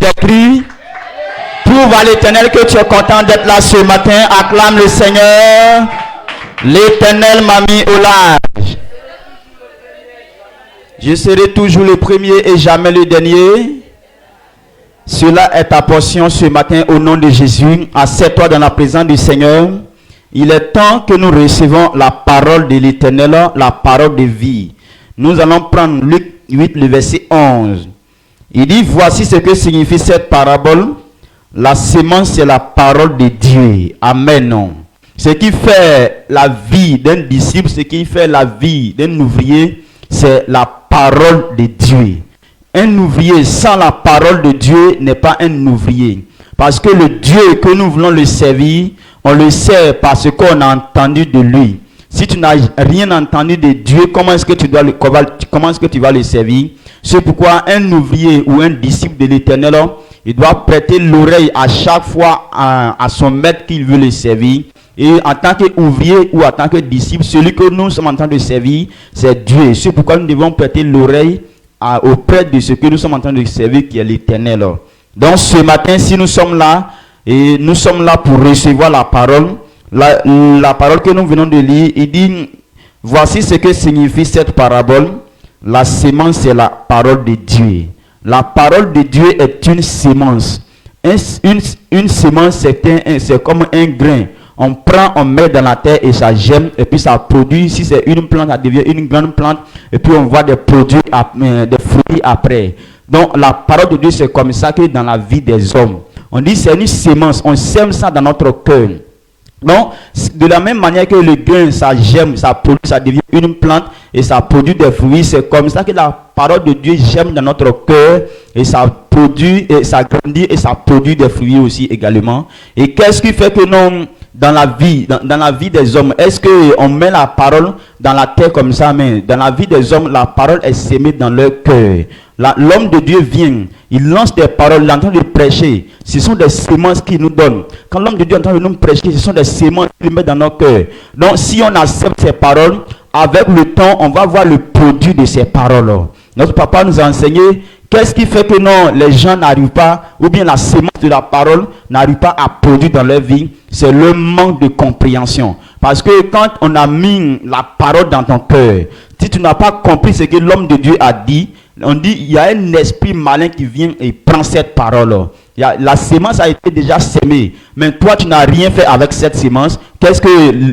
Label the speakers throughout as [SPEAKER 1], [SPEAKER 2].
[SPEAKER 1] as cru. Prouve à l'Éternel que tu es content d'être là ce matin. Acclame le Seigneur. L'Éternel m'a mis au large. Je serai toujours le premier et jamais le dernier. Cela est ta portion ce matin au nom de Jésus. Assieds-toi dans la présence du Seigneur. Il est temps que nous recevons la parole de l'Éternel, la parole de vie. Nous allons prendre Luc 8, le verset 11. Il dit, voici ce que signifie cette parabole. La sémence, c'est la parole de Dieu. Amen. Ce qui fait la vie d'un disciple, ce qui fait la vie d'un ouvrier, c'est la parole de Dieu. Un ouvrier sans la parole de Dieu n'est pas un ouvrier. Parce que le Dieu que nous voulons le servir, on le sert parce qu'on a entendu de lui. Si tu n'as rien entendu de Dieu, comment est-ce que tu vas le servir? C'est pourquoi un ouvrier ou un disciple de l'Éternel, il doit prêter l'oreille à chaque fois à son maître qu'il veut le servir. Et en tant qu'ouvrier ou en tant que disciple, celui que nous sommes en train de servir, c'est Dieu. C'est pourquoi nous devons prêter l'oreille auprès de ce que nous sommes en train de servir, qui est l'Éternel. Donc ce matin, si nous sommes là, et nous sommes là pour recevoir la parole, la parole que nous venons de lire, il dit, voici ce que signifie cette parabole. La sémence, c'est la parole de Dieu. La parole de Dieu est une sémence. Une sémence, c'est comme un grain. On prend, on met dans la terre et ça germe et puis ça produit. Si c'est une plante, ça devient une grande plante et puis on voit des produits, des fruits après. Donc la parole de Dieu, c'est comme ça que dans la vie des hommes. On dit c'est une sémence, on sème ça dans notre cœur. Donc, de la même manière que le grain, ça germe, ça produit, ça devient une plante et ça produit des fruits. C'est comme ça que la parole de Dieu germe dans notre cœur et ça produit, et ça grandit et ça produit des fruits aussi également. Et qu'est-ce qui fait que non, dans la vie des hommes, est-ce qu'on met la parole dans la terre comme ça, mais dans la vie des hommes, la parole est sémée dans leur cœur. L'homme de Dieu vient, il lance des paroles, il est en train de prêcher. Ce sont des sémences qu'il nous donne. Quand l'homme de Dieu est en train de nous prêcher, ce sont des sémences qu'il met dans nos cœurs. Donc si on accepte ces paroles, avec le temps, on va voir le produit de ces paroles. Notre papa nous a enseigné qu'est-ce qui fait que non, les gens n'arrivent pas, ou bien la sémence de la parole n'arrive pas à produire dans leur vie. C'est le manque de compréhension. Parce que quand on a mis la parole dans ton cœur, si tu n'as pas compris ce que l'homme de Dieu a dit, on dit il y a un esprit malin qui vient et prend cette parole. La sémence a été déjà sémée, mais toi tu n'as rien fait avec cette sémence. Qu'est-ce que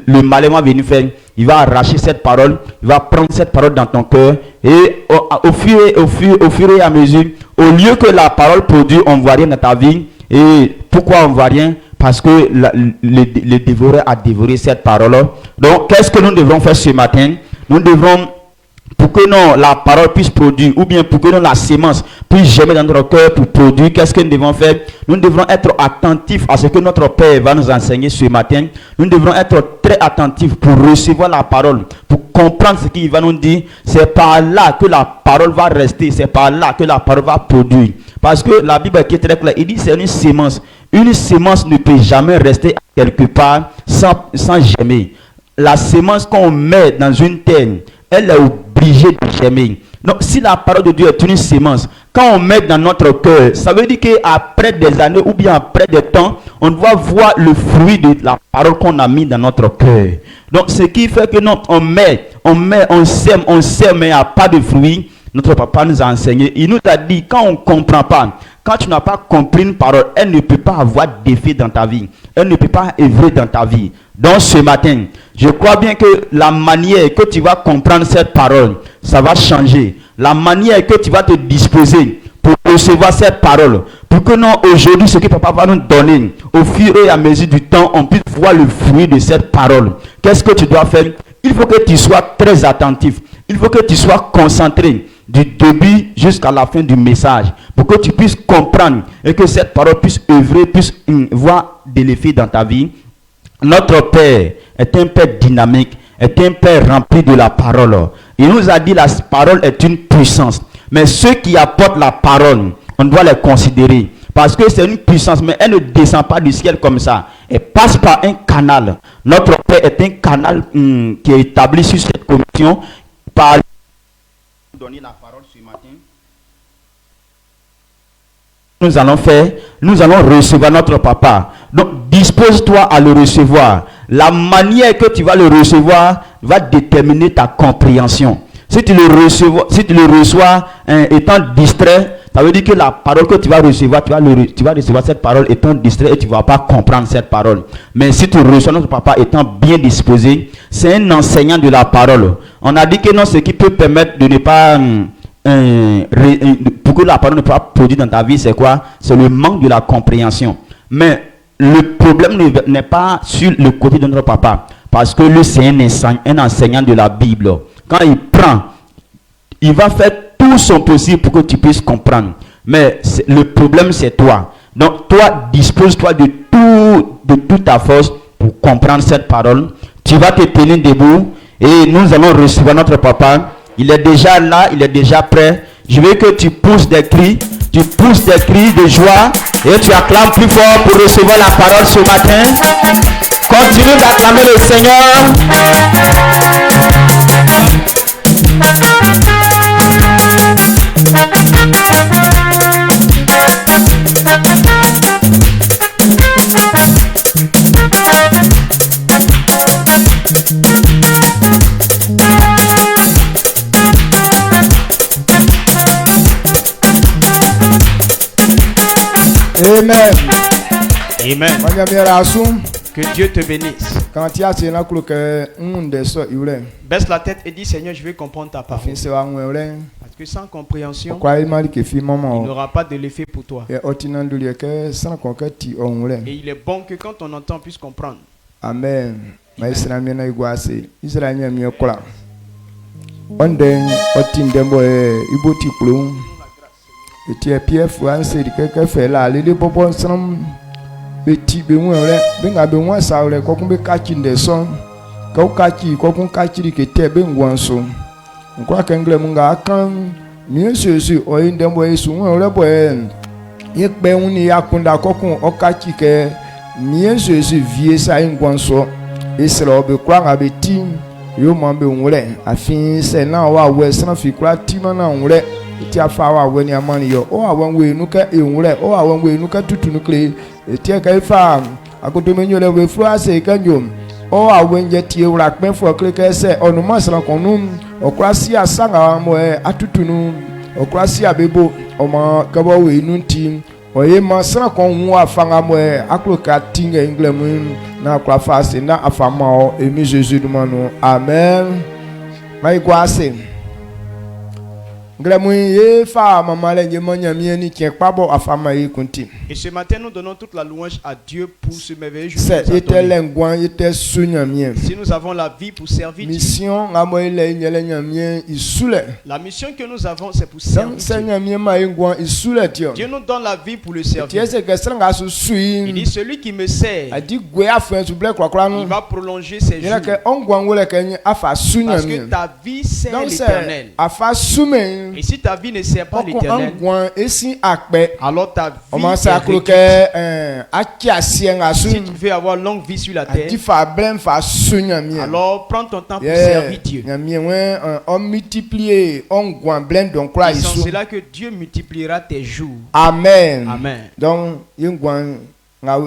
[SPEAKER 1] le malin va venir faire? Il va arracher cette parole, il va prendre cette parole dans ton cœur et au fur et à mesure, au lieu que la parole produit, on ne voit rien dans ta vie. Et pourquoi on ne voit rien? Parce que le dévoreur a dévoré cette parole. Donc qu'est-ce que nous devons faire ce matin? Nous devons, pour que non, la parole puisse produire, ou bien pour que non, la sémence puisse germer dans notre cœur pour produire, qu'est-ce que nous devons faire? Nous devrons être attentifs à ce que notre Père va nous enseigner ce matin. Nous devrons être très attentifs pour recevoir la parole, pour comprendre ce qu'il va nous dire. C'est par là que la parole va rester, c'est par là que la parole va produire. Parce que la Bible est très claire, il dit c'est une sémence. Une sémence ne peut jamais rester quelque part sans germer. La sémence qu'on met dans une terre, elle est obligée de germer. Donc, si la parole de Dieu est une sémence, quand on met dans notre cœur, ça veut dire qu'après des années ou bien après des temps, on doit voir le fruit de la parole qu'on a mis dans notre cœur. Donc, ce qui fait que non, on sème, mais il n'y a pas de fruit. Notre papa nous a enseigné. Il nous a dit, quand on ne comprend pas, quand tu n'as pas compris une parole, elle ne peut pas avoir d'effet dans ta vie. Elle ne peut pas œuvrer dans ta vie. Donc ce matin, je crois bien que la manière que tu vas comprendre cette parole, ça va changer. La manière que tu vas te disposer pour recevoir cette parole, pour que non, aujourd'hui, ce que papa va nous donner, au fur et à mesure du temps, on puisse voir le fruit de cette parole. Qu'est-ce que tu dois faire? Il faut que tu sois très attentif. Il faut que tu sois concentré du début jusqu'à la fin du message, pour que tu puisses comprendre et que cette parole puisse œuvrer, puisse voir de l'effet dans ta vie. Notre Père est un Père dynamique, est un Père rempli de la parole. Il nous a dit la parole est une puissance. Mais ceux qui apportent la parole, on doit les considérer. Parce que c'est une puissance, mais elle ne descend pas du ciel comme ça. Elle passe par un canal. Notre Père est un canal qui est établi sur cette commission par donner la parole ce matin. nous allons faire, nous allons recevoir notre papa. Donc, dispose-toi à le recevoir. La manière que tu vas le recevoir va déterminer ta compréhension. Si tu le reçois étant distrait, ça veut dire que la parole que tu vas recevoir, tu vas recevoir cette parole étant distrait et tu ne vas pas comprendre cette parole. Mais si tu reçois notre papa étant bien disposé, c'est un enseignant de la parole. On a dit que non, ce qui peut permettre de ne pas... pour que la parole ne soit pas produite dans ta vie, c'est quoi? C'est le manque de la compréhension. Mais le problème n'est pas sur le côté de notre papa, parce que lui c'est un enseignant de la Bible. Quand il prend, il va faire tout son possible pour que tu puisses comprendre. Mais le problème c'est toi. Donc toi, dispose-toi de toute ta force pour comprendre cette parole. Tu vas te tenir debout et nous allons recevoir notre papa. Il est déjà là, il est déjà prêt. Je veux que tu pousses des cris de joie et tu acclames plus fort pour recevoir la parole ce matin. Continue d'acclamer le Seigneur.
[SPEAKER 2] Amen.
[SPEAKER 3] Amen. Que Dieu te bénisse. Baisse la tête et dis Seigneur, je vais comprendre ta parole. Parce que sans compréhension, il n'aura pas de l'effet pour toi. Et il est bon que quand on entend, on puisse comprendre.
[SPEAKER 2] Amen. Eti pierre France di keke fe la lele popo nsam beti be wonre be nga be won sa ore kokun be kachi ndeson ko kachi kokun kachi di kete be ngwanso nkwa kengle munga kan miesesu oyi ndembo esu wonre bo ye pe uni yakunda kokun o kachi ke miesesu vie sa ngwanso esra obe kwa nga beti yo mo be wonre afin se na wa we san fi kwa tima na wonre eti afawa weni amani yo o awon we nuka enwure o awon we nuka tutu nukle eti ka ifa akodomenyo le we fru ase kanyo o awon je tie wura pin fo kleke se onu masran konum okrasi asanga mo atutunu okrasi abebo omo kabo we nunti oye masran kon hu afanga mo akloka tinga englemu na akrafa ase na afama o emi Jesus dumanu amen mai kwase.
[SPEAKER 3] Et ce matin, nous donnons toute la louange à Dieu pour ce merveilleux jour. Si nous avons la vie pour servir Dieu, la mission que nous avons, c'est pour servir Dieu. Dieu nous donne la vie pour le servir. Il dit, celui qui me sert, il va prolonger ses jours. Parce que ta vie sert l'Éternel. Et si ta vie ne sert pas l'Éternel, alors ta vie si tu veux avoir longue vie sur la terre, alors prends ton temps pour servir Dieu. C'est là que Dieu multipliera tes jours.
[SPEAKER 2] Amen.
[SPEAKER 3] Amen.
[SPEAKER 2] Donc
[SPEAKER 3] la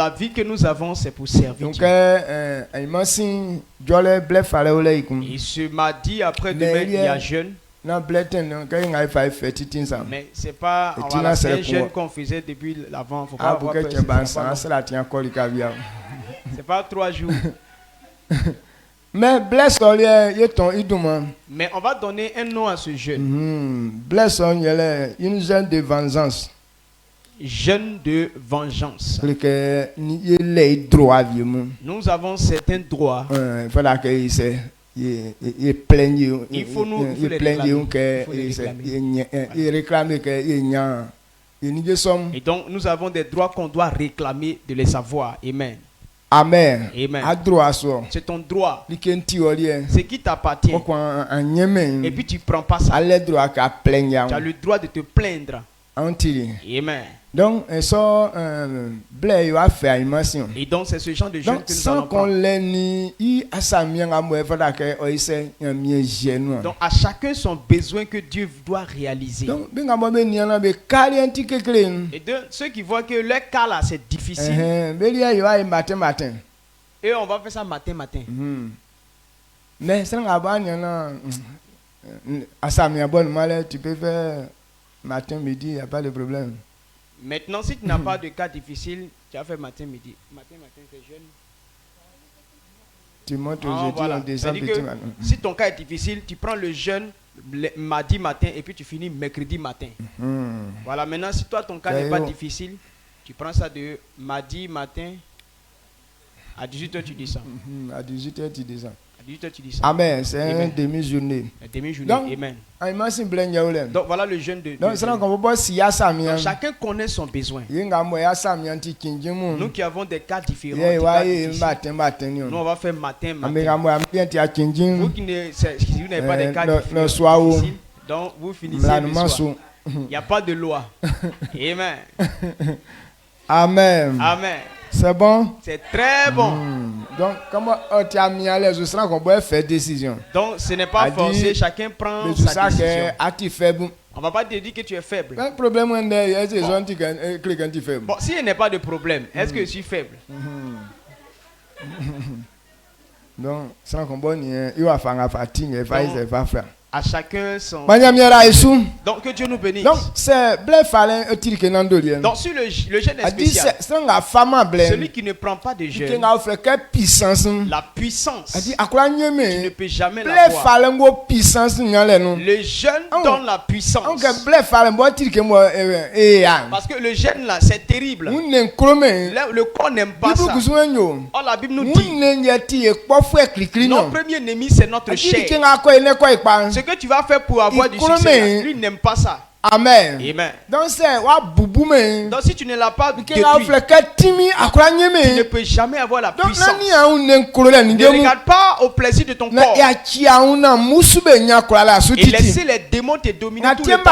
[SPEAKER 3] vie que nous avons, c'est pour servir Dieu. Et ce mardi après-demain, il y a jeûne. Mais c'est pas c'est jeûne qu'on faisait depuis l'avant. Faut pas avoir peur, c'est pas 3 jours.
[SPEAKER 2] Mais
[SPEAKER 3] mais on va donner un nom à ce jeûne.
[SPEAKER 2] Une jeûne de vengeance.
[SPEAKER 3] Jeûne de vengeance. Nous avons certains droits. Il faut nous réclamer. Et donc nous avons des droits qu'on doit réclamer de les avoir. Amen.
[SPEAKER 2] Amen.
[SPEAKER 3] Amen. C'est ton droit. Ce qui t'appartient. Et puis tu prends pas ça. Tu as le droit de te plaindre. Amen.
[SPEAKER 2] Donc, ça, blé, il va faire immersion.
[SPEAKER 3] Et donc, c'est ce genre de jeûne que nous allons
[SPEAKER 2] prendre.
[SPEAKER 3] Donc, à chacun son besoin que Dieu doit réaliser. Et de ceux qui voient que leur cas là, c'est difficile. Et on va faire ça matin.
[SPEAKER 2] Mais tu peux faire matin, midi, il n'y a pas de problème.
[SPEAKER 3] Maintenant, si tu n'as pas de cas difficile, tu as fait matin, midi. Matin, c'est jeûne.
[SPEAKER 2] Tu montes aujourd'hui, on descend petit matin.
[SPEAKER 3] Si ton cas est difficile, tu prends le jeûne mardi matin et puis tu finis mercredi matin. Voilà, maintenant, si toi, ton cas n'est pas difficile, tu prends ça de mardi matin à 18h, tu descends.
[SPEAKER 2] À 18h, tu descends.
[SPEAKER 3] Amen,
[SPEAKER 2] c'est une demi-journée.
[SPEAKER 3] Amen. Donc voilà le jeûne de Dieu. Donc, chacun connaît son besoin. Nous qui avons des cas différents, nous on va faire matin. Vous qui n'avez pas de cas difficiles, donc vous finissez le soir. Il n'y a pas de loi. Amen.
[SPEAKER 2] Amen. C'est bon?
[SPEAKER 3] C'est très bon.
[SPEAKER 2] Donc, comment tu as mis à l'aise, je sens qu'on peut faire décision.
[SPEAKER 3] Donc, ce n'est pas forcé, chacun prend sa décision. On ne va pas te dire que tu es faible.
[SPEAKER 2] Quel problème est-ce que tu es faible?
[SPEAKER 3] Bon, s'il n'y a pas de problème, est-ce que je suis faible?
[SPEAKER 2] Donc, sans qu'on il va faire un fatigue, il va faire.
[SPEAKER 3] À chacun son. Donc que Dieu nous bénisse.
[SPEAKER 2] Donc c'est
[SPEAKER 3] donc sur le jeûne est spécial. Celui qui ne prend pas de jeûne. La puissance. Tu ne peux jamais l'avoir. Le jeûne donne la puissance. Parce que le jeûne là c'est terrible. Le corps n'aime pas ça. Oh, la Bible nous dit. Notre premier ennemi c'est notre chair. Ce que tu vas faire pour avoir du succès, lui n'aime pas ça.
[SPEAKER 2] Amen.
[SPEAKER 3] Donc si tu ne l'as pas détruit, tu ne peux jamais avoir la puissance. Ne regarde pas au plaisir de ton corps et laissez les démons te dominer tout le temps.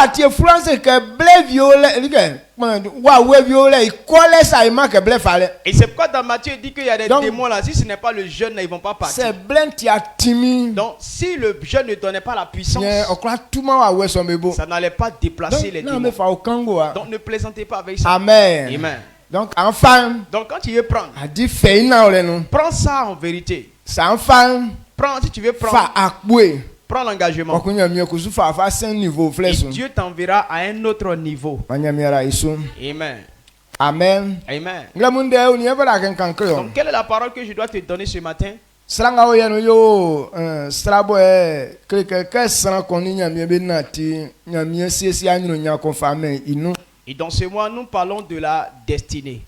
[SPEAKER 3] Et c'est pourquoi dans Matthieu il dit qu'il y a des démons là, si ce n'est pas le jeûne ils ne vont pas partir. Donc si le jeûne ne donnait pas la puissance, ça n'allait pas déplacer les démons. Donc ne plaisantez pas avec ça.
[SPEAKER 2] Amen. Donc enfin,
[SPEAKER 3] donc quand tu veux prendre, prends ça en vérité. Prends si tu veux prendre. Prends l'engagement. Et Dieu t'enverra à un autre niveau. Amen. Amen. Donc quelle est la parole que je dois te donner ce matin? Et dans ce mois, nous parlons de la destinée.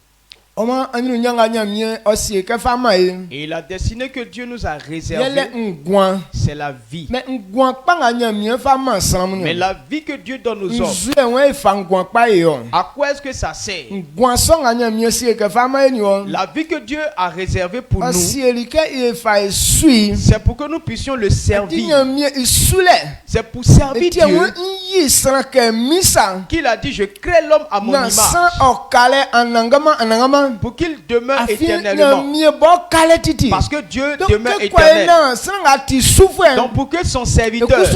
[SPEAKER 3] Et la destinée que Dieu nous a réservée, c'est la vie. Mais la vie que Dieu donne aux hommes, à quoi est-ce que ça sert? La vie que Dieu a réservée pour nous, c'est pour que nous puissions le servir. C'est pour servir Dieu qu'il a dit, je crée l'homme à mon image, pour qu'il demeure éternellement. Parce que Dieu demeure éternel. Donc pour que son serviteur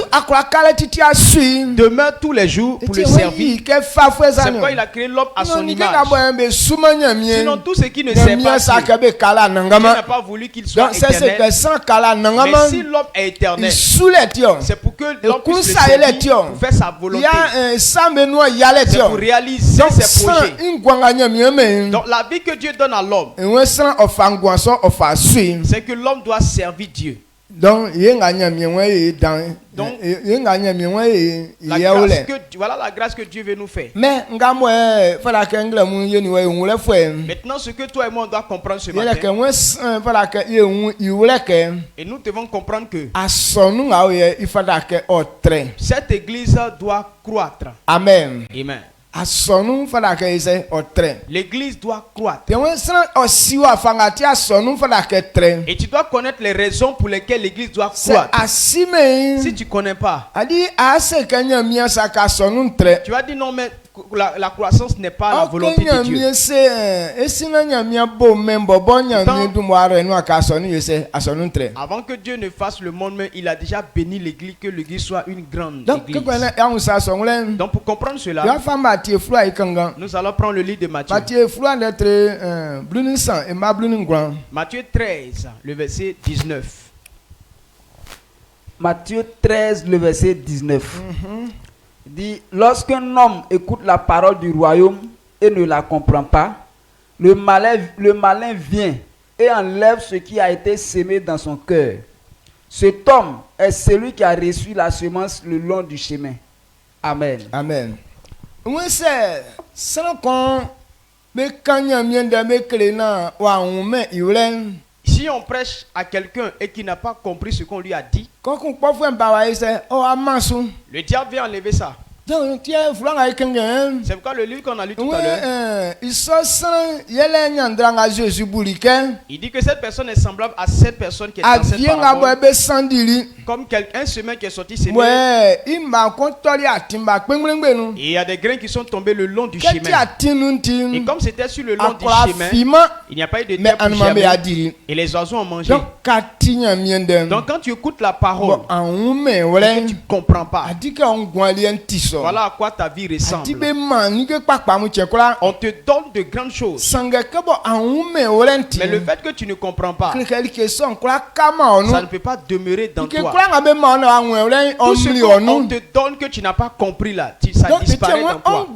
[SPEAKER 3] demeure tous les jours pour le servir, c'est pourquoi il a créé l'homme à son image. Sinon tout ce qui ne sert pas Dieu, Dieu n'a pas voulu qu'il soit éternel. Mais si l'homme est éternel, c'est pour que l'homme puisse le servir, pour faire sa volonté, c'est pour réaliser ses projets. Donc la vie que Dieu donne à l'homme, c'est que l'homme doit servir Dieu. Donc voilà la grâce que Dieu veut nous faire. Maintenant ce que toi et moi on doit comprendre ce matin, et nous devons comprendre que cette église doit croître.
[SPEAKER 2] Amen.
[SPEAKER 3] Amen.
[SPEAKER 2] L'église
[SPEAKER 3] doit croître. Et tu dois connaître les raisons pour lesquelles l'église doit croître. Si tu ne connais pas, tu vas dire non mais la croissance n'est pas la volonté de Dieu. Avant que Dieu ne fasse le monde, mais il a déjà béni l'église, que l'église soit une grande église. Donc pour comprendre cela, nous allons prendre le livre de Matthieu. Matthieu 13, le verset 19.
[SPEAKER 4] Matthieu 13, le verset 19. Dit, lorsqu'un homme écoute la parole du royaume et ne la comprend pas, le malin vient et enlève ce qui a été semé dans son cœur. Cet homme est celui qui a reçu la semence le long du chemin. Amen.
[SPEAKER 2] Amen.
[SPEAKER 3] Si on prêche à quelqu'un et qui n'a pas compris ce qu'on lui a dit, le diable vient enlever ça. C'est pourquoi le livre qu'on a lu tout à l'heure, il dit que cette personne est semblable à cette personne qui est dans cette parabole, comme un chemin qui est sorti semé. Et il y a des grains qui sont tombés le long du chemin. Et comme c'était sur le long du chemin, il n'y a pas eu de terre pour germer. Et les oiseaux ont mangé. Donc quand tu écoutes la parole et que tu ne comprends pas, voilà à quoi ta vie ressemble. On te donne de grandes choses. Mais le fait que tu ne comprends pas, ça ne peut pas demeurer dans toi. Tout ce qu'on te donne que tu n'as pas compris là, ça disparaît dans toi.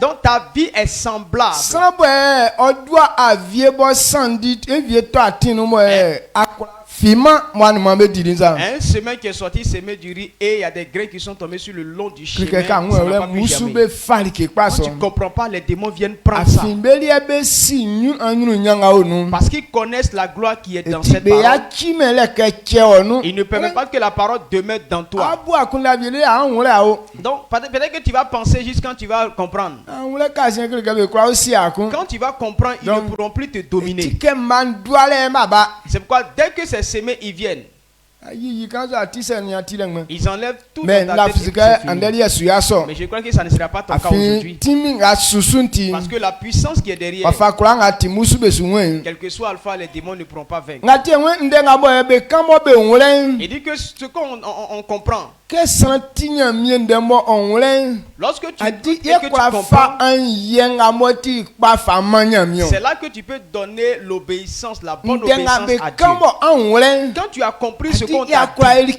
[SPEAKER 3] Donc ta vie est semblable. Un chemin qui est sorti semé du riz et il y a des grains qui sont tombés sur le long du chemin. Quand tu ne comprends pas, les démons viennent prendre ça. Parce qu'ils connaissent la gloire qui est dans cette parole. Ils ne permettent pas que la parole demeure dans toi. Donc peut-être que tu vas penser juste quand tu vas comprendre. Quand tu vas comprendre, ils ne pourront plus te dominer. C'est pourquoi dès que ces semés ils viennent, ils enlèvent tout dans ta tête. Mais je crois que ça ne sera pas ton cas aujourd'hui. Parce que la puissance qui est derrière, quel que soit alpha, les démons ne pourront pas vaincre. Il dit que ce qu'on comprend, lorsque tu écoutes et que tu comprends, c'est là que tu peux donner l'obéissance, la bonne obéissance à Dieu. Quand tu as compris ce qu'on t'a dit,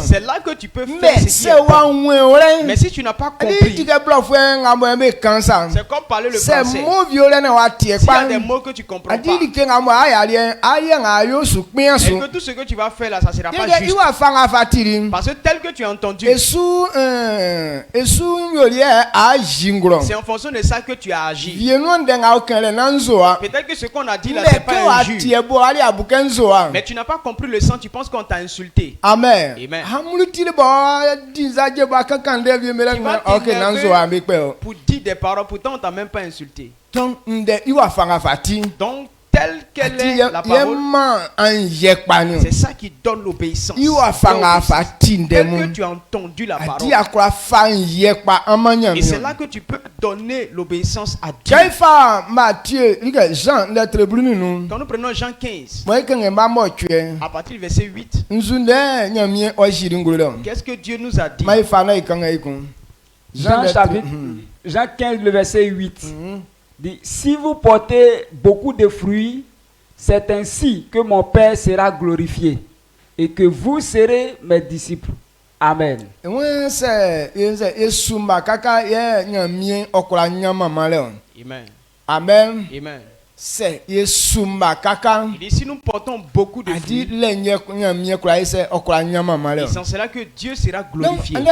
[SPEAKER 3] c'est là que tu peux faire ce qui est bon. Mais si tu n'as pas compris, c'est comme parler le français. S'il y a des mots que tu comprends pas, et que tout ce que tu vas faire là, ça ne sera pas juste. Parce que tel que tu as entendu, c'est en fonction de ça que tu as agi. Peut-être que ce qu'on a dit là, c'est pas injuste. Mais tu n'as pas compris le sens, tu penses qu'on t'a insulté.
[SPEAKER 2] Amen.
[SPEAKER 3] Amen. Pour dire des paroles, pourtant on t'a même pas insulté. Donc telle qu'elle est la parole, c'est ça qui donne l'obéissance. Tel que tu as entendu la parole, et c'est là que tu peux donner l'obéissance à Dieu. Quand nous prenons Jean 15, à partir du verset 8, qu'est-ce que Dieu nous a dit?
[SPEAKER 4] Jean 15, le verset 8. Dit, si vous portez beaucoup de fruits, c'est ainsi que mon Père sera glorifié et que vous serez mes disciples. Amen.
[SPEAKER 3] Amen.
[SPEAKER 2] Amen.
[SPEAKER 3] Amen.
[SPEAKER 2] Il dit,
[SPEAKER 3] si nous portons beaucoup de fruits, c'est là que Dieu sera glorifié. Donc,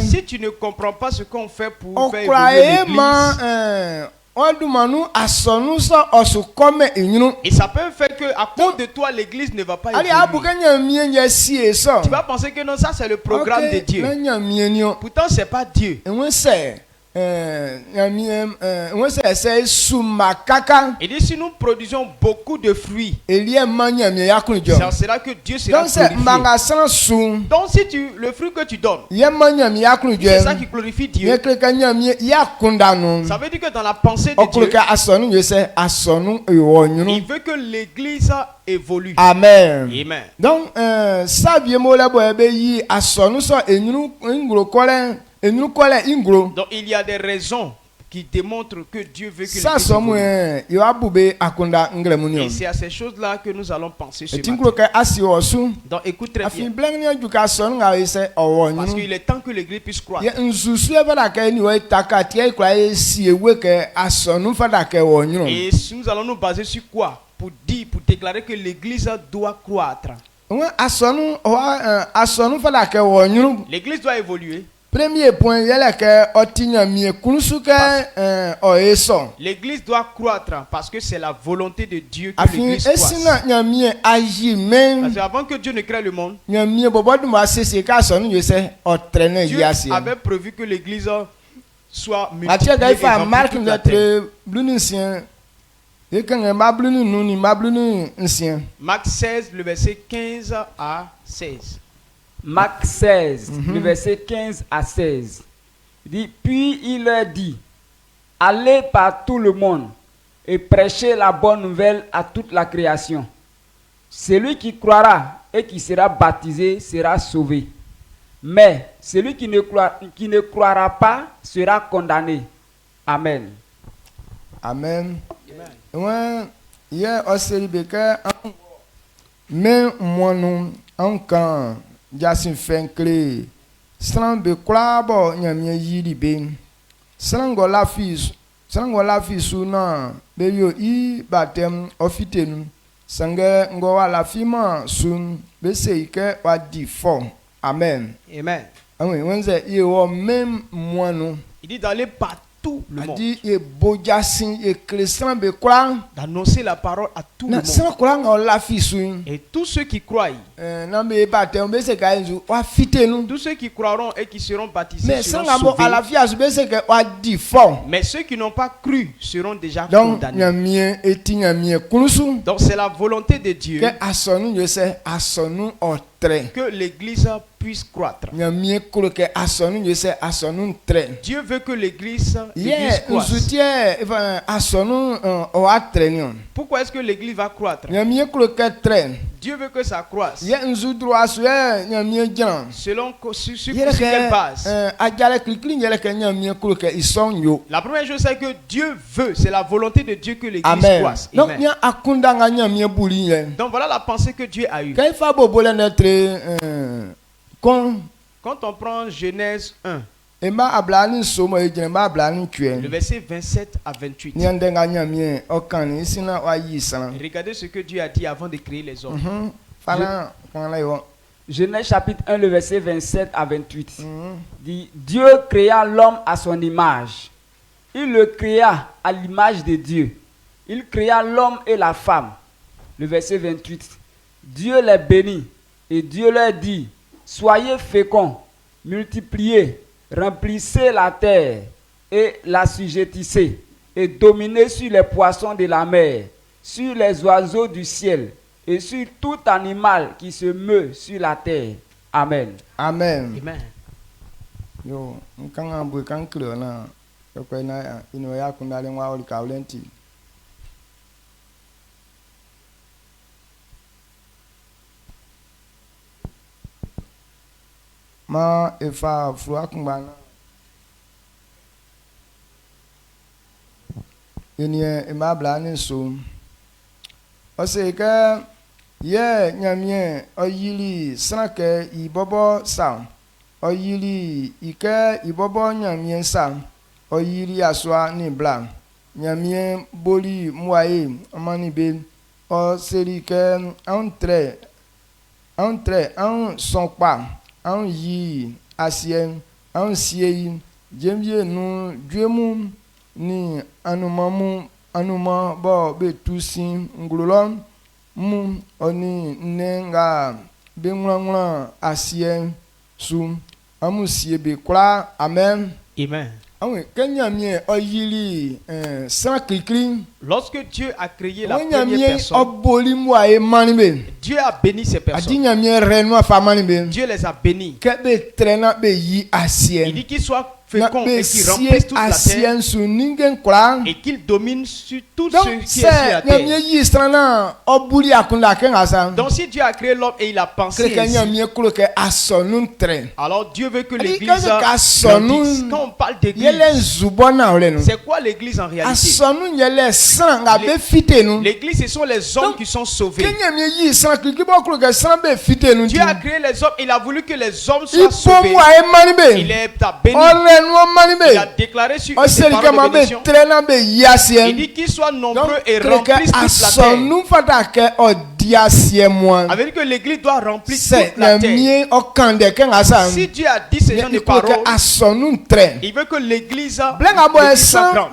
[SPEAKER 3] si tu ne comprends pas ce qu'on fait pour faire évoluer l'église, et ça peut faire que à cause de toi l'église ne va pas évoluer. Tu vas penser que non, ça c'est le programme de Dieu. Pourtant c'est pas Dieu. Il dit si nous produisons beaucoup de fruits, c'est là que Dieu sera glorifié. Donc si le fruit que tu donnes, c'est ça qui glorifie Dieu. Ça veut dire que dans la pensée de Dieu, il veut que l'église évolue.
[SPEAKER 2] Amen.
[SPEAKER 3] Amen.
[SPEAKER 2] Donc
[SPEAKER 3] donc il y a des raisons qui démontrent que Dieu veut que l'église évolue. Et c'est à ces choses-là que nous allons penser ce matin. Donc écoute très bien. Parce qu'il est temps que l'église puisse croître. Et nous allons nous baser sur quoi pour déclarer que l'église doit croître. L'église doit évoluer.
[SPEAKER 2] Premier point,
[SPEAKER 3] l'église doit croître parce que c'est la volonté de Dieu que l'église croisse. Parce qu'avant que Dieu ne crée le monde, Dieu avait prévu que l'église soit multipliée et Marc 16, le verset 15 à 16.
[SPEAKER 4] Marc 16, le verset 15 à 16. Il dit, puis il leur dit, allez par tout le monde et prêchez la bonne nouvelle à toute la création. Celui qui croira et qui sera baptisé sera sauvé. Mais celui qui ne croira pas sera condamné. Amen.
[SPEAKER 2] Amen. Mais moi non encore Jasin fenkle sran be klabo nyamye yiri be sran go la fi su na be yo I batem ofitenu sange ngo wala fi ma sun be seike wa di fo. Amen.
[SPEAKER 3] Amen.
[SPEAKER 2] Amen. Wenze ye wo même moi non.
[SPEAKER 3] Il dit d'aller partout le monde. D'annoncer la parole à tout le monde. Et tous ceux qui croient, tous ceux qui croiront et qui seront baptisés seront sauvés. Mais ceux qui n'ont pas cru seront déjà condamnés. Donc c'est la volonté de Dieu que l'église puisse croître. Dieu veut que l'église croisse. Pourquoi est-ce que l'église va croître? Dieu veut que ça croisse. Selon sur quelle base? La première chose c'est que Dieu veut, c'est la volonté de Dieu que l'église croisse. Amen. Donc voilà la pensée que Dieu a eue. Quand on prend Genèse 1, le verset 27 à 28. Regardez ce que Dieu a dit avant de créer les hommes.
[SPEAKER 4] Genèse chapitre 1, le verset 27 à 28. Dit, Dieu créa l'homme à son image. Il le créa à l'image de Dieu. Il créa l'homme et la femme. Le verset 28. Dieu les bénit et Dieu leur dit, soyez féconds, multipliez, remplissez la terre et l'assujettissez et dominez sur les poissons de la mer, sur les oiseaux du ciel et sur tout animal qui se meut sur la terre. Amen.
[SPEAKER 2] Amen.
[SPEAKER 3] Amen.
[SPEAKER 2] Yo, ma efa frua kumbana enie emabla ni so oseke ye nyamie oyili sanke ibobo sa oyili ike ibobo nyamie sa oyili aswa ni bla nyamie boli muaye amani be o serike entre son pa an yi asien an siei jemye nu dwemu ni anuma bo betusin ngulolon mu oni nenga benwangwa asien su amusie be kula. Amen.
[SPEAKER 3] Amen. Lorsque Dieu a créé la première personne, Dieu a béni ces personnes. Dieu les a bénis. Il dit qu'ils soient féconds et qu'ils remplissent toute la terre et qu'ils dominent sur tout ce qui est sur la terre. Donc si Dieu a créé l'homme et il a pensé ainsi, alors Dieu veut que l'église grandisse. Quand on parle d'église, c'est quoi l'église en réalité? L'église, ce sont les hommes qui sont sauvés. Dieu a créé les hommes, il a voulu que les hommes soient sauvés. Il les a bénis. Il a déclaré sur ses paroles de bénédiction. Il dit qu'ils soient nombreux et remplissent toute la terre. Avec que l'église doit remplir toute la terre. Si Dieu a dit ces gens de paroles, il veut que l'église soit grande.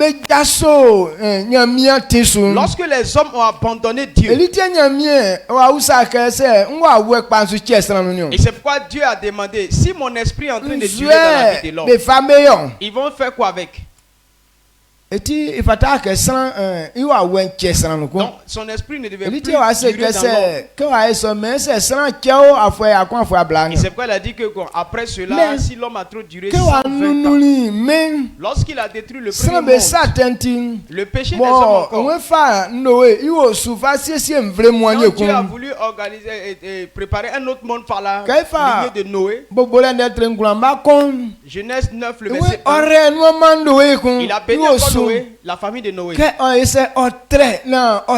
[SPEAKER 3] Lorsque les hommes ont abandonné Dieu, et c'est pourquoi Dieu a demandé, si mon esprit est en train de durer dans la vie de l'homme, ils vont faire quoi avec? Donc, son esprit ne devait plus durer dans l'homme. Et c'est pourquoi il a dit que après cela, si l'homme a trop duré 120 ans, lorsqu'il a détruit le premier monde, le péché des hommes encore, donc Dieu a voulu organiser et préparer un autre monde par la lignée de Noé. Genèse 9, le verset 1. Il a béni encore Noé, la famille de Noé.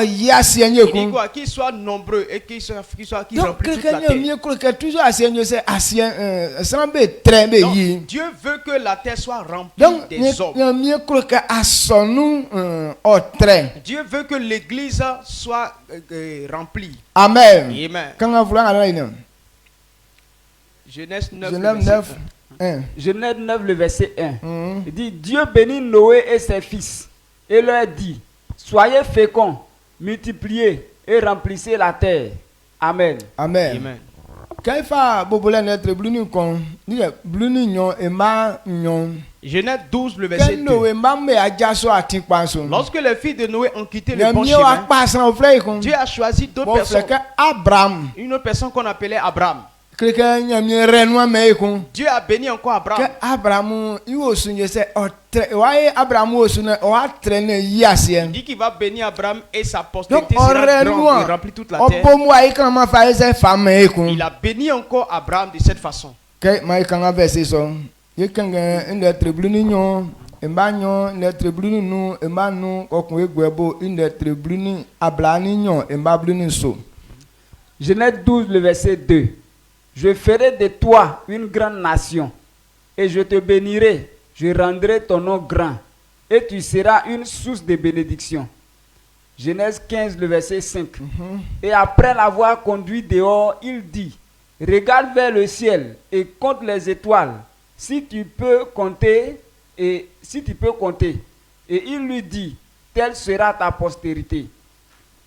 [SPEAKER 3] Il dit quoi? Qu'ils soient nombreux et qu'ils remplissent toute la terre. Donc, Dieu veut que la terre soit remplie des hommes. Dieu veut que l'église soit remplie.
[SPEAKER 2] Amen.
[SPEAKER 3] Amen. Genèse 9,
[SPEAKER 4] Genèse 9, le verset 1. Il dit, Dieu bénit Noé et ses fils et leur dit, soyez féconds, multipliez et remplissez la terre. Amen.
[SPEAKER 2] Amen.
[SPEAKER 3] Amen. Genèse 12, le verset 2. Lorsque les filles de Noé ont quitté le bon chemin, Dieu a choisi d'autres personnes. Une autre personne qu'on appelait Abraham. Dieu a béni encore Abraham. Il dit qu'il va bénir Abraham et sa postérité sera grande et remplit toute la terre. Il a béni encore Abraham de cette façon.
[SPEAKER 4] Genèse 12, le verset 2. Je ferai de toi une grande nation, et je te bénirai, je rendrai ton nom grand, et tu seras une source de bénédiction. Genèse 15, le verset 5. Et après l'avoir conduit dehors, il dit, regarde vers le ciel et compte les étoiles, si tu peux compter. Et il lui dit, telle sera ta postérité.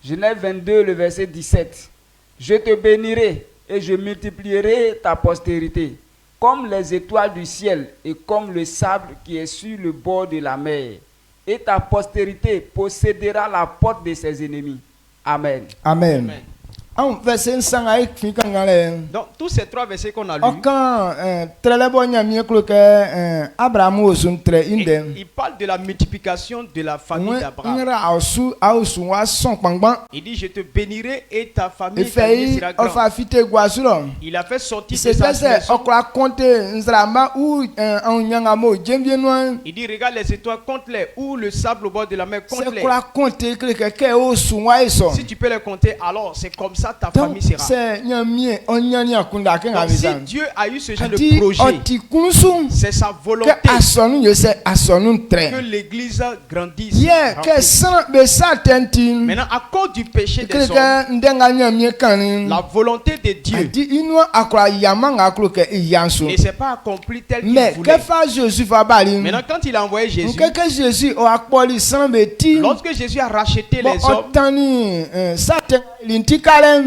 [SPEAKER 4] Genèse 22, le verset 17. Je te bénirai et je multiplierai ta postérité, comme les étoiles du ciel et comme le sable qui est sur le bord de la mer. Et ta postérité possédera la porte de ses ennemis. Amen.
[SPEAKER 2] Amen.
[SPEAKER 3] Amen. Donc tous ces trois versets qu'on a lus, il parle de la multiplication de la famille d'Abraham. Il dit, je te bénirai et ta famille sera grande. Il a fait sortir de sa maison. Il dit, regarde les étoiles, compte-les, ou le sable au bord de la mer, compte-les. Si tu peux les compter, alors c'est comme ça ta famille sera. Donc, si Dieu a eu ce genre de projet, c'est sa volonté que l'église grandisse. Maintenant, à cause du péché des hommes, la volonté de Dieu ne s'est pas accomplie telle qu'il voulait. Maintenant, quand il a envoyé Jésus, lorsque Jésus a racheté les hommes,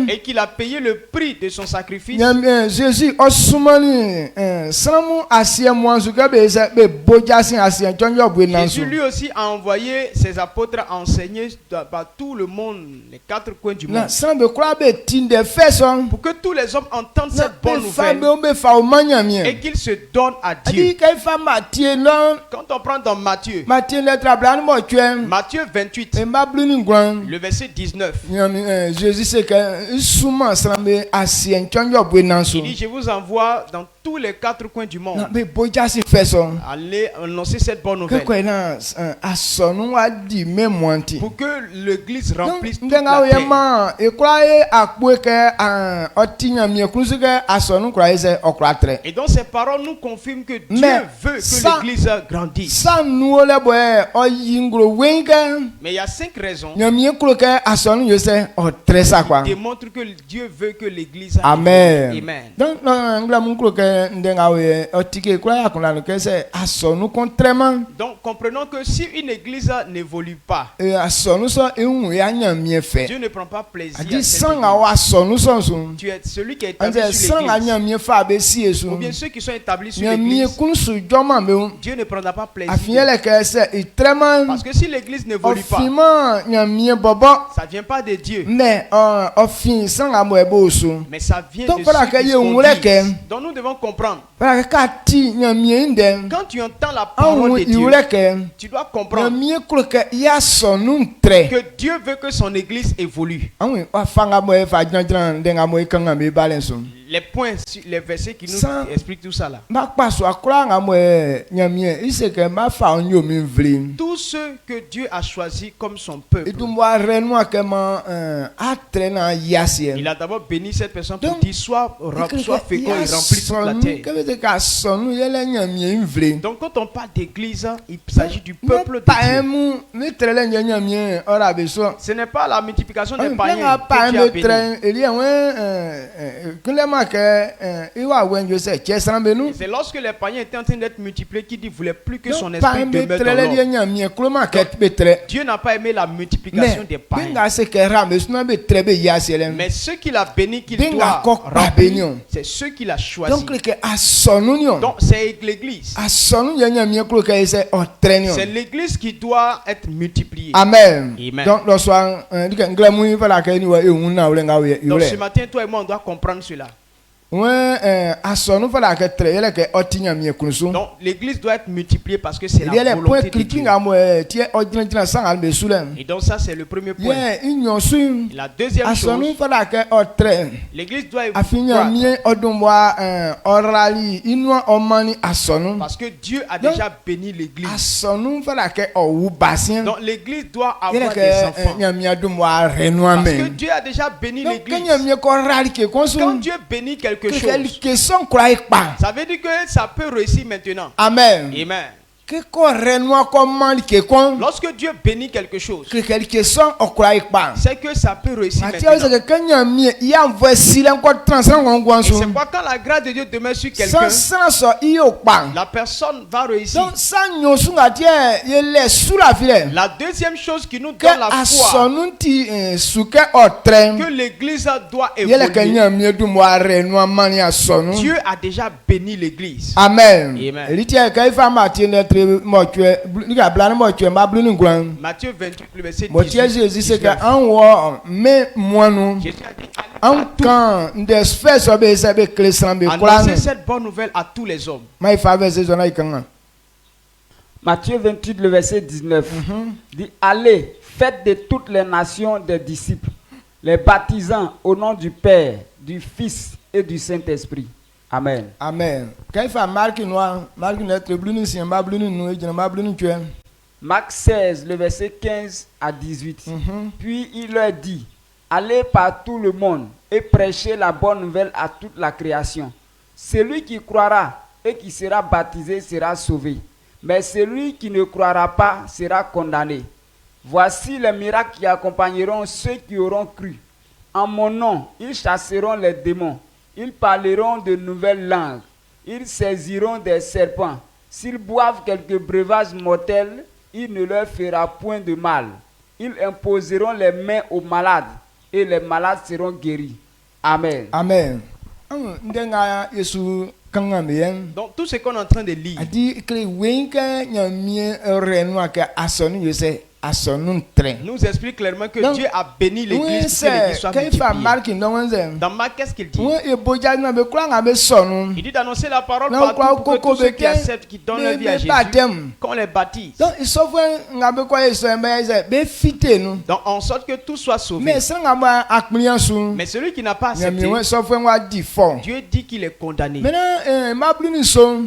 [SPEAKER 3] et qu'il a payé le prix de son sacrifice.
[SPEAKER 2] Jésus
[SPEAKER 3] lui aussi a envoyé ses apôtres à enseigner par tout le monde, les quatre coins du monde, pour que tous les hommes entendent cette bonne nouvelle et qu'ils se donnent à Dieu. Quand on prend dans Matthieu 28, le verset 19, il dit: je vous envoie dans tous les quatre coins du monde. Allez annoncer cette bonne nouvelle pour que l'église remplisse toute la terre. Et dans ces paroles nous confirment que Dieu veut que l'église grandisse. Mais il y a 5 raisons qui démontrent que Dieu veut que l'église grandisse.
[SPEAKER 2] Amen.
[SPEAKER 3] Donc comprenons que si une église n'évolue pas, Dieu ne prend pas plaisir à cette église. Tu es celui qui est établi sur l'église, ou bien ceux qui sont établis sur l'église, Dieu ne prendra pas plaisir. Parce que si l'église n'évolue pas, ça ne vient pas de Dieu, mais ça vient de ceux qui sont conduits. Donc nous devons comprendre. Quand tu entends la parole de Dieu, tu dois comprendre que Dieu veut que son église évolue. Les points, les versets qui nous expliquent tout ça là. Tous ceux que Dieu a choisis comme son peuple, il a d'abord béni cette personne pour dire: sois fécond et remplis toute la terre. Donc quand on parle d'église, il s'agit du peuple de Dieu. Ce n'est pas la multiplication des païens que Dieu a béni. C'est lorsque les païens étaient en train d'être multipliés qu'il ne voulait plus que son esprit demeure dans l'homme. Dieu n'a pas aimé la multiplication des païens. Mais ceux qu'il a bénis, qu'il doit remplir, c'est ceux qu'il a choisis. Donc c'est l'église. C'est l'église qui doit être multipliée.
[SPEAKER 2] Amen. Donc
[SPEAKER 3] ce matin, toi et moi, on doit comprendre cela. Donc l'église doit être multipliée parce que c'est la volonté de Dieu. Et donc ça c'est le premier point. La deuxième chose, l'église doit évoluer parce que Dieu a déjà béni l'église. Donc l'église doit avoir des enfants parce que Dieu a déjà béni l'église. Quand Dieu bénit quelque chose, ça veut dire que ça peut réussir maintenant.
[SPEAKER 2] Amen.
[SPEAKER 3] Amen. Lorsque Dieu bénit quelque chose, c'est que ça peut réussir maintenant. Et c'est pourquoi quand la grâce de Dieu demeure sur quelqu'un, la personne va réussir. La deuxième chose qui nous donne la foi que l'église doit évoluer, Dieu a déjà béni l'église.
[SPEAKER 2] Amen.
[SPEAKER 3] Amen. Matthieu 28, le verset 18. Annoncez cette bonne nouvelle à tous les hommes.
[SPEAKER 4] Matthieu 28, le verset 19 dit: allez, faites de toutes les nations des disciples, les baptisant au nom du Père, du Fils et du Saint-Esprit. Amen.
[SPEAKER 2] Amen.
[SPEAKER 4] Marc 16, le verset 15 à 18. Puis il leur dit: allez par tout le monde et prêchez la bonne nouvelle à toute la création. Celui qui croira et qui sera baptisé sera sauvé, mais celui qui ne croira pas sera condamné. Voici les miracles qui accompagneront ceux qui auront cru. En mon nom, ils chasseront les démons. Ils parleront de nouvelles langues. Ils saisiront des serpents. S'ils boivent quelques breuvages mortels, il ne leur fera point de mal. Ils imposeront les mains aux malades et les malades seront guéris. Amen.
[SPEAKER 2] Amen.
[SPEAKER 3] Donc tout ce qu'on est en train de lire, nous explique clairement que Dieu a béni l'église pour que l'église soit multipliée. Dans Marc, qu'est-ce qu'il dit? Il dit d'annoncer la parole partout pour que tous ceux qui acceptent, qui donnent leur vie à Jésus, qu'on les baptise. Donc en sorte que tout soit sauvé. Mais celui qui n'a pas accepté, Dieu dit qu'il est condamné.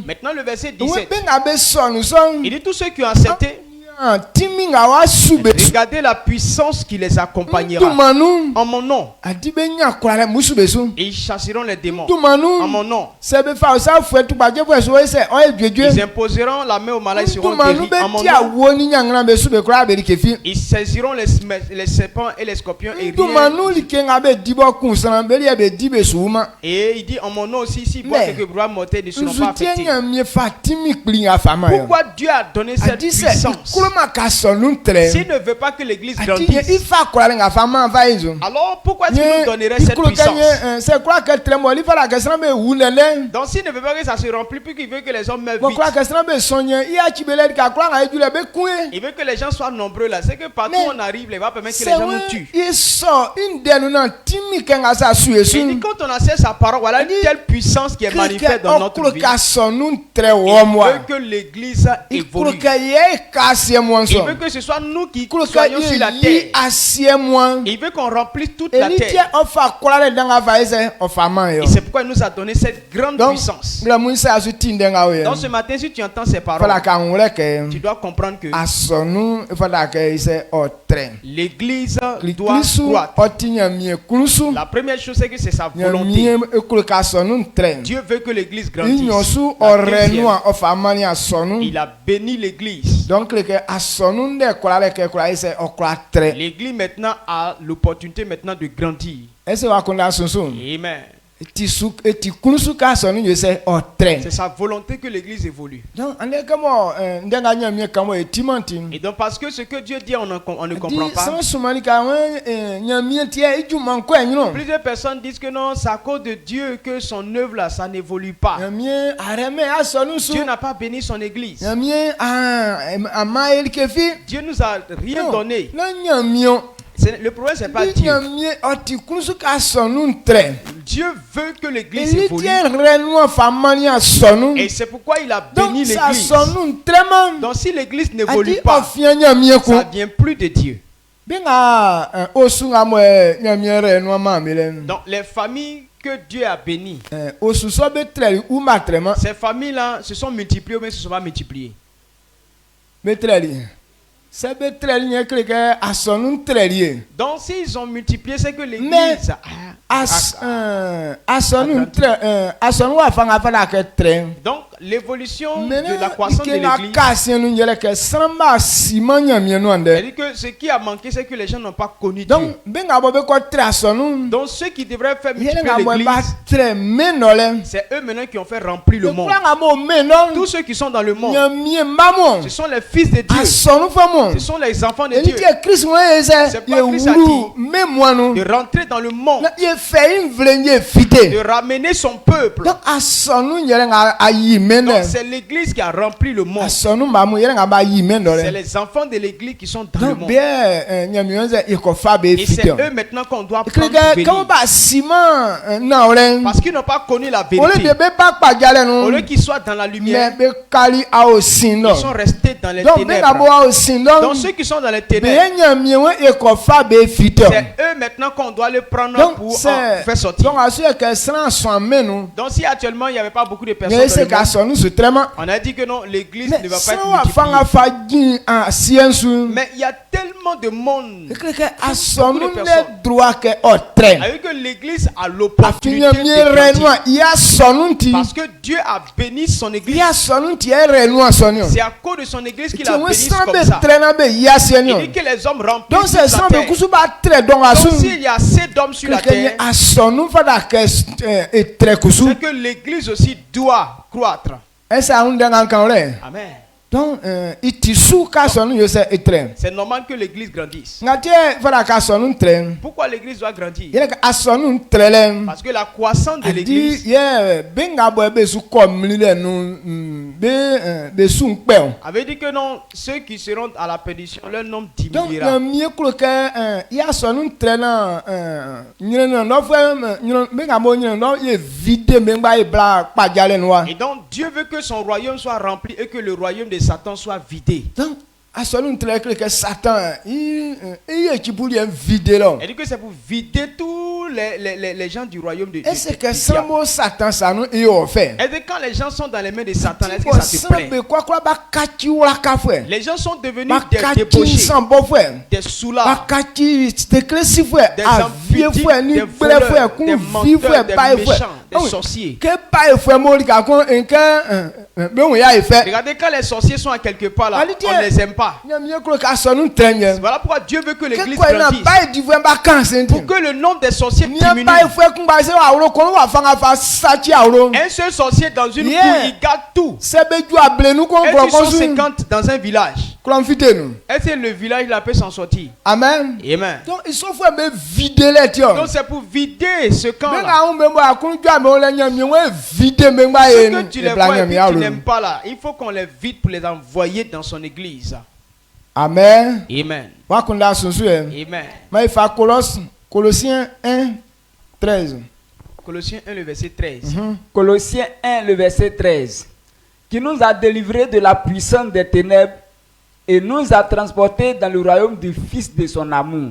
[SPEAKER 3] Maintenant le verset 17, il dit tous ceux qui ont accepté, regardez la puissance qui les accompagnera en mon nom. Et ils chasseront les démons en mon nom. Ils imposeront la main aux malades, ils seront guéris en mon nom. Ils saisiront les serpents et les scorpions et il dit en mon nom aussi, si boivent quelques brouillards mortels, ne seront pas affectés. Pourquoi Dieu a donné cette puissance? S'il ne veut pas que l'église grandisse, alors pourquoi est-ce qu'il nous donnerait cette puissance? Donc s'il ne veut pas que ça se remplisse, puis qu'il veut que les hommes meurent vite, il veut que les gens soient nombreux là. C'est que partout où on arrive, il va permettre que les gens nous tuent. Il dit quand on accepte sa parole, voilà une telle puissance qui est manifeste dans notre vie. Il veut que l'église évolue. Il veut que ce soit nous qui soyons sur la terre. Il veut qu'on remplisse toute la terre. Et c'est pourquoi il nous a donné cette grande puissance. Donc ce matin, si tu entends ces paroles, tu dois comprendre que l'église doit croître. La première chose, c'est que c'est sa volonté. Dieu veut que l'église grandisse. Il a béni l'église. Donc l'église maintenant a l'opportunité maintenant de grandir. Amen. C'est sa volonté que l'église évolue. Et donc parce que ce que Dieu dit on ne comprend pas. Plusieurs personnes disent que non, c'est à cause de Dieu que son œuvre là, ça n'évolue pas. Dieu n'a pas béni son église. Dieu nous a rien donné. Le problème, c'est pas Dieu. Dieu veut que l'église évolue. Et c'est pourquoi il a béni l'église. Donc si l'église n'évolue pas, ça ne vient plus de Dieu. Donc les familles que Dieu a bénies, ces familles-là se sont multipliées ou bien se sont pas multipliées. Donc s'ils ont multiplié, c'est que l'église donc l'évolution de la croissance de l'église, c'est-à-dire que ce qui a manqué, c'est que les gens n'ont pas connu Dieu. Donc ceux qui devraient faire multiplier l'église, c'est eux maintenant qui ont fait remplir le monde. Tous ceux qui sont dans le monde, ce sont les fils de Dieu, ce sont les enfants de Dieu. C'est pourquoi Christ a dit de rentrer dans le monde, de ramener son peuple. Donc c'est l'église qui a rempli le monde. C'est les enfants de l'église qui sont dans le monde. Et c'est eux maintenant qu'on doit prendre bénir. Parce qu'ils n'ont pas connu la vérité. Au lieu qu'ils soient dans la lumière, ils sont restés dans les ténèbres. Donc ceux qui sont dans les ténèbres, c'est eux maintenant qu'on doit les prendre pour faire sortir. Donc si actuellement il n'y avait pas beaucoup de personnes dans le monde, on a dit que non, l'église ne va pas être multipliée. Mais il y a tellement de monde, beaucoup de personnes, avec que l'église a l'opportunité de grandir. Parce que Dieu a béni son église. C'est à cause de son église qu'il a béni comme ça. Il dit que les hommes remplissent la terre. Donc s'il y a assez d'hommes sur la terre, c'est que l'église aussi doit croître. Amen.
[SPEAKER 2] Donc, c'est
[SPEAKER 3] normal que l'église grandisse. Pourquoi l'église doit grandir? Parce que la croissance de l'église avait dit que non, ceux qui seront à la perdition, leur nombre diminuera. Et donc Dieu veut que son royaume soit rempli et que le royaume de Satan soit vidé.
[SPEAKER 2] Donc, Satan, il dit
[SPEAKER 3] que c'est pour vider tous les gens du royaume de Dieu.
[SPEAKER 2] Est-ce que Satan ça nous est offert?
[SPEAKER 3] Et quand les gens sont dans les mains de Satan, est-ce que ça te plaît? Les gens sont devenus des débauchés, des soulards, des amputés, des voleurs, des menteurs, des méchants, des sorciers. Regardez, quand les sorciers sont à quelque part là, on ne les aime pas. Voilà pourquoi Dieu veut que l'église grandisse. Pour que le nombre des sorciers diminue. Un seul sorcier dans une cour, il garde tout. Et ils sont 50 dans un village. Est-ce que le village il peut s'en sortir?
[SPEAKER 2] Amen.
[SPEAKER 3] Amen.
[SPEAKER 2] Donc il faut vider les tiens.
[SPEAKER 3] Donc c'est pour vider ce camp-là. Ce que tu les vois et puis tu n'aimes pas là, il faut qu'on les vide pour les envoyer dans son église.
[SPEAKER 2] Amen.
[SPEAKER 3] Amen.
[SPEAKER 2] Amen. Colossiens 1, 13.
[SPEAKER 3] Colossiens 1, le verset 13.
[SPEAKER 4] Colossiens 1, le verset 13. Qui nous a délivrés de la puissance des ténèbres et nous a transportés dans le royaume du Fils de son amour.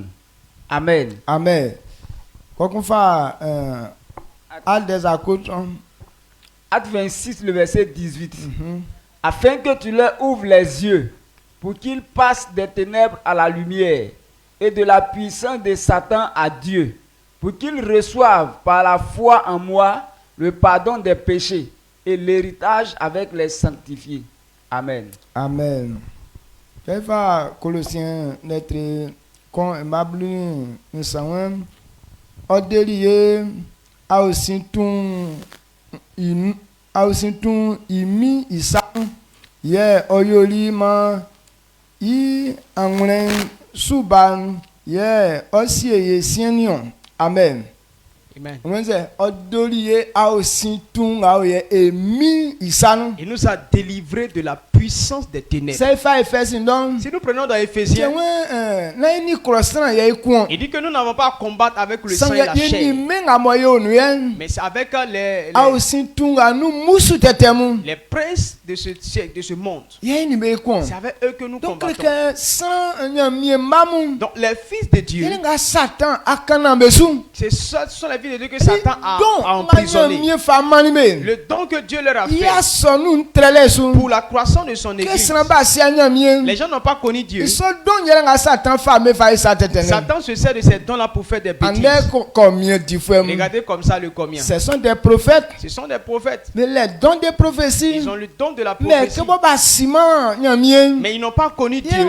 [SPEAKER 4] Amen.
[SPEAKER 2] Amen. Quoi qu'on fasse,
[SPEAKER 4] Acte 26, le verset 18. Afin que tu leur ouvres les yeux pour qu'ils passent des ténèbres à la lumière et de la puissance de Satan à Dieu, pour qu'ils reçoivent par la foi en moi le pardon des péchés et l'héritage avec les sanctifiés. Amen.
[SPEAKER 2] Amen. Colossiens lettre quand mablu nsawam odeliye ausintun imi isam ye oyoli ma I anglen suban ye osie sienion. Amen.
[SPEAKER 3] Amen. Il nous a délivrés de la puissance des ténèbres. Si nous prenons dans Éphésiens, il dit que nous n'avons pas à combattre avec le sang et la chair, mais c'est avec les princes de ce monde. C'est avec eux que nous combattons. Donc les fils de Dieu, ce sont les fils de Dieu que Satan a emprisonné. Le don que Dieu leur a fait pour la croissance de son église. Les gens n'ont pas connu Dieu. Satan se sert de ces dons-là pour faire des bêtises. Regardez comme ça le combien.
[SPEAKER 2] Ce sont des prophètes.
[SPEAKER 3] Ce sont des prophètes.
[SPEAKER 2] Mais les dons de prophétie.
[SPEAKER 3] Ils ont le don de la prophétie. Mais ils n'ont pas connu Dieu.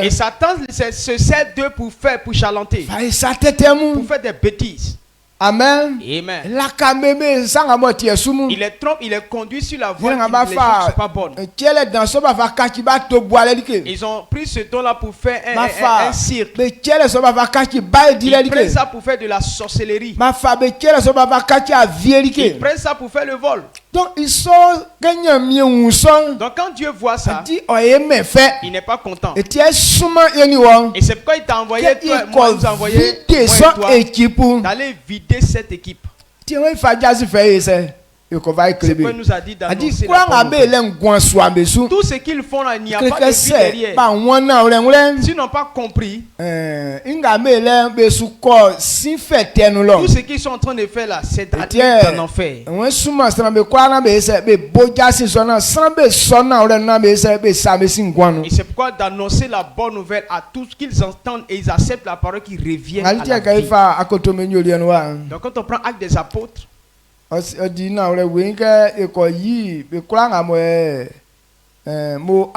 [SPEAKER 3] Et Satan se sert d'eux pour chalanter. Pour faire des bêtises.
[SPEAKER 2] Amen.
[SPEAKER 3] Amen.
[SPEAKER 2] Il
[SPEAKER 3] les trompe, il les conduit sur la voie qui ne sont pas bonnes. Ils ont pris ce don-là pour faire un cirque. Ils prennent ça pour faire de la sorcellerie. Ils prennent ça pour faire le vol.
[SPEAKER 2] Donc
[SPEAKER 3] quand Dieu voit ça, il n'est pas content. Et c'est pourquoi il t'a envoyé toi, nous envoyé d'aller vider cette équipe. C'est pourquoi il nous a dit d'annoncer la parole. Tout ce qu'ils font là, il n'y a pas de vie derrière. S'ils n'ont pas compris, tout ce qu'ils sont en train de faire là, c'est d'aller en enfer. Et c'est pourquoi d'annoncer la bonne nouvelle à tous qu'ils entendent et ils acceptent la parole qui revient à la vie. Donc quand on prend Actes des Apôtres,
[SPEAKER 2] mo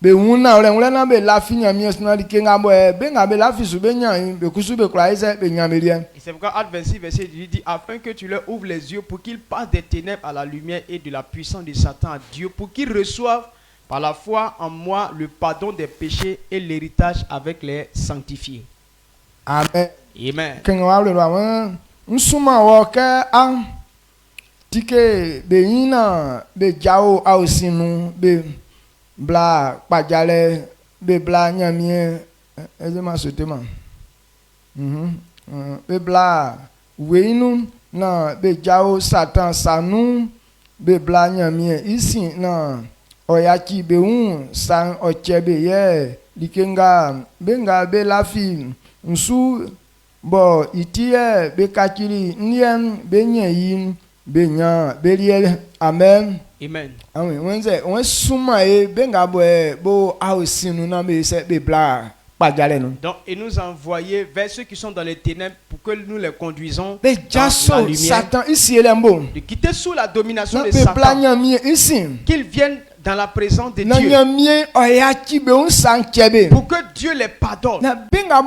[SPEAKER 2] be wuna ole ngule na be la fi nyamie sna di kenga bo be nga be la fi su be nyan be kusu be kura ise be nyameria.
[SPEAKER 3] Et c'est pourquoi Acte 26 verset 18 dit afin que tu leur ouvres les yeux pour qu'ils passent des ténèbres à la lumière et de la puissance de Satan à Dieu, pour qu'ils reçoivent par la foi en moi le pardon des péchés et l'héritage avec les sanctifiés.
[SPEAKER 2] Amen.
[SPEAKER 3] Amen.
[SPEAKER 2] Kenga wa le wa nsuma wo ke an tike be yina be jao ausinu be bla pajale be bla nyamie ezema sotema be bla weinu na be jao Satan sanu be bla nyamie isi na oyaki be san ochebe ye likenga benga be lafi nsu bo itie be kakiri niem be nyeyin be nya be liel. Amen.
[SPEAKER 3] Amen.
[SPEAKER 2] Amen. On suma e benga bo ausinu na be se be bla pajale no.
[SPEAKER 3] Donc il nous a envoyé vers ceux qui sont dans les ténèbres pour que nous les conduisons
[SPEAKER 2] be
[SPEAKER 3] dans la lumière.
[SPEAKER 2] Satan ici elembo.
[SPEAKER 3] De quitter sous la domination de
[SPEAKER 2] Be
[SPEAKER 3] Satan.
[SPEAKER 2] bla nyamie ici.
[SPEAKER 3] Qu'ils viennent dans la présence de
[SPEAKER 2] Na
[SPEAKER 3] Dieu.
[SPEAKER 2] nyamie oyaki be unsan chebe.
[SPEAKER 3] Pour que Dieu les pardonne.
[SPEAKER 2] Na benga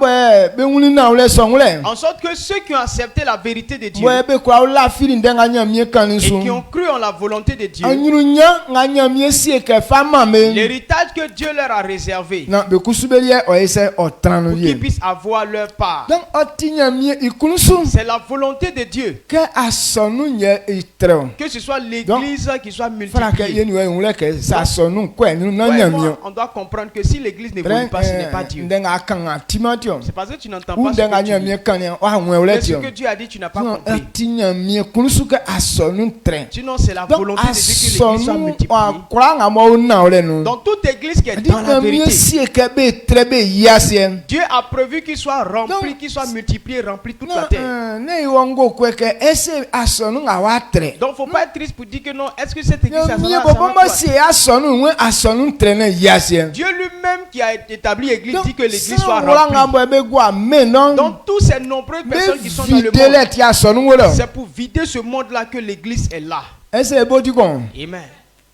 [SPEAKER 2] be wuni na ole songule.
[SPEAKER 3] En sorte que ceux qui ont accepté la vérité de Dieu
[SPEAKER 2] Be kwa la fili ndenga nyamie
[SPEAKER 3] et
[SPEAKER 2] kanisu.
[SPEAKER 3] qui ont cru en la volonté de Dieu,
[SPEAKER 2] Anyunya nga nyamie sie ke fama me.
[SPEAKER 3] l'héritage que Dieu leur a réservé
[SPEAKER 2] Na be kusubelie oyese otrano
[SPEAKER 3] pour qu'ils
[SPEAKER 2] ye.
[SPEAKER 3] puissent avoir leur part.
[SPEAKER 2] Donc oti nyamie ikunusu
[SPEAKER 3] C'est la volonté de Dieu.
[SPEAKER 2] ke asonu nye itreo.
[SPEAKER 3] Que ce soit l'église qui soit
[SPEAKER 2] Fara ke
[SPEAKER 3] multipliée.
[SPEAKER 2] yeni we unle ke asonu kwa ni na
[SPEAKER 3] Ouais,
[SPEAKER 2] nyamie.
[SPEAKER 3] on doit comprendre que si l'église n'évolue pas, ce n'est pas Dieu.
[SPEAKER 2] Ndenga kanga Timotheo.
[SPEAKER 3] C'est parce que tu n'entends
[SPEAKER 2] Ou
[SPEAKER 3] pas ce
[SPEAKER 2] ndenga
[SPEAKER 3] que tu
[SPEAKER 2] nyamie
[SPEAKER 3] dis.
[SPEAKER 2] kanya wa nwe
[SPEAKER 3] Mais ce
[SPEAKER 2] tio.
[SPEAKER 3] que Dieu a dit, tu n'as pas
[SPEAKER 2] Non,
[SPEAKER 3] compris.
[SPEAKER 2] oti nyamie kunusu ke asonu tre.
[SPEAKER 3] Sinon, c'est la
[SPEAKER 2] Donc
[SPEAKER 3] volonté de Dieu que l'église soit
[SPEAKER 2] asonu
[SPEAKER 3] multipliée.
[SPEAKER 2] akura nga mo na ole no.
[SPEAKER 3] Donc toute église qui est
[SPEAKER 2] Adi
[SPEAKER 3] dans la
[SPEAKER 2] nyamie
[SPEAKER 3] vérité,
[SPEAKER 2] sie ke be tre be yasien.
[SPEAKER 3] Dieu a prévu qu'il soit rempli,
[SPEAKER 2] Donc,
[SPEAKER 3] qu'il soit multiplié, rempli toute la terre.
[SPEAKER 2] Ne iwongo kweke ese asonu nga wa tre.
[SPEAKER 3] Donc, faut pas être triste pour dire que non. Est-ce que cette église a
[SPEAKER 2] Nyamie bobo mo
[SPEAKER 3] ça
[SPEAKER 2] se asonu we asonu tre ne yasien.
[SPEAKER 3] Dieu lui-même qui a établi l'église
[SPEAKER 2] Donc,
[SPEAKER 3] dit que l'église
[SPEAKER 2] sans
[SPEAKER 3] soit
[SPEAKER 2] wala nga
[SPEAKER 3] remplie.
[SPEAKER 2] bo be gwa me non.
[SPEAKER 3] Donc, tous ces nombreuses personnes qui sont dans le
[SPEAKER 2] vide
[SPEAKER 3] monde,
[SPEAKER 2] let ya asonu we lo.
[SPEAKER 3] c'est pour vider ce monde-là que l'église est là.
[SPEAKER 2] Ese bodi kon.
[SPEAKER 3] Amen.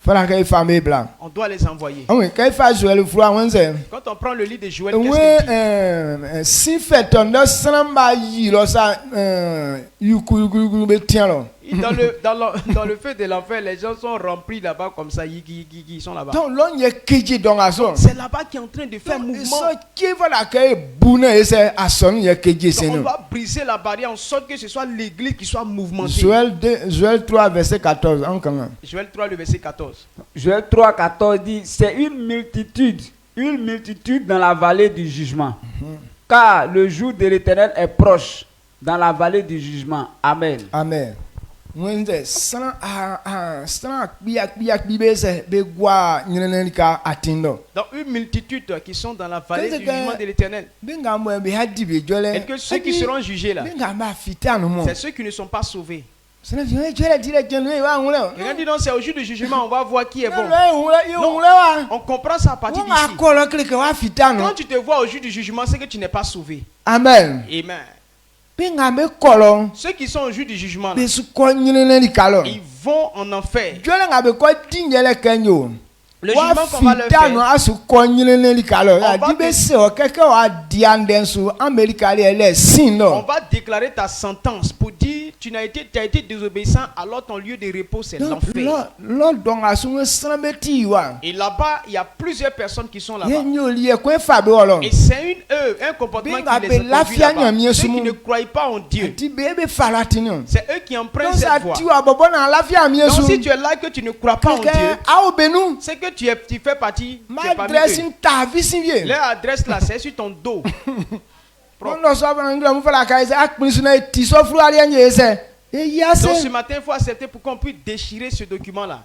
[SPEAKER 2] Fala ke famille blanc.
[SPEAKER 3] On doit les envoyer.
[SPEAKER 2] Ah oui, kai fa Joël frua wenze.
[SPEAKER 3] Quand on prend le livre de Joël,
[SPEAKER 2] We
[SPEAKER 3] qu'est-ce
[SPEAKER 2] si fait on do samba yi lo sa yuku be tian lo.
[SPEAKER 3] qu'il dit? Dans le feu de l'enfer, les gens sont remplis là-bas comme ça, ils sont là-bas.
[SPEAKER 2] Donc l'on ye kiji donc aso.
[SPEAKER 3] C'est là-bas qui est en train de faire mouvement.
[SPEAKER 2] So ki fala ke bune ese ason ye kiji
[SPEAKER 3] Donc on
[SPEAKER 2] senu.
[SPEAKER 3] doit briser la barrière en sorte que ce soit l'église qui soit mouvementée.
[SPEAKER 2] Joël 3 verset 14 en comment.
[SPEAKER 3] Joël 3, le verset 14.
[SPEAKER 4] Joël 3, 14 dit, c'est une multitude dans la vallée du jugement. Car le jour de l'Éternel est proche dans la vallée du jugement. Amen.
[SPEAKER 2] Amen. Wenze sana biya bibe se be gwa nyinene ka atindo.
[SPEAKER 3] Donc une multitude qui sont dans la vallée du jugement de l'Éternel.
[SPEAKER 2] Benga mo be hadi be jole.
[SPEAKER 3] Et que ceux qui seront jugés là,
[SPEAKER 2] benga ma fitano mo.
[SPEAKER 3] c'est ceux qui ne sont pas sauvés.
[SPEAKER 2] Sana jole dire jole wa ngule.
[SPEAKER 3] Quelqu'un dit non, c'est au jour du jugement, on va voir qui est bon.
[SPEAKER 2] Non,
[SPEAKER 3] On comprend ça à partir d'ici. Quand tu te vois au jour du jugement, c'est que tu n'es pas sauvé.
[SPEAKER 2] Amen.
[SPEAKER 3] Amen.
[SPEAKER 2] Benga
[SPEAKER 3] Ceux qui sont au jour du jugement, là,
[SPEAKER 2] besu ko nyinene ni kalo.
[SPEAKER 3] ils vont en enfer.
[SPEAKER 2] Jole nga be ko dingele kenyo.
[SPEAKER 3] Le jugement qu'on va leur
[SPEAKER 2] Fitano
[SPEAKER 3] faire,
[SPEAKER 2] asu ko nyinene ni kalo.
[SPEAKER 3] On va
[SPEAKER 2] Di be se o keke wa diandensu America le sin
[SPEAKER 3] on
[SPEAKER 2] no.
[SPEAKER 3] va déclarer ta sentence pour dire tu as été désobéissant, alors ton lieu de repos c'est l'enfer.
[SPEAKER 2] Lord donc asu sambeti wa.
[SPEAKER 3] Et là-bas, il y a plusieurs personnes qui sont là-bas. Et c'est un comportement qui les a conduits là-bas. Ceux qui ne croient pas en Dieu, c'est eux qui empruntent cette voie. Donc si tu es là que tu ne crois pas en Dieu, c'est que tu fais partie. Leur adresse là, c'est sur ton dos. Donc ce matin, il faut accepter pour qu'on puisse déchirer ce document-là.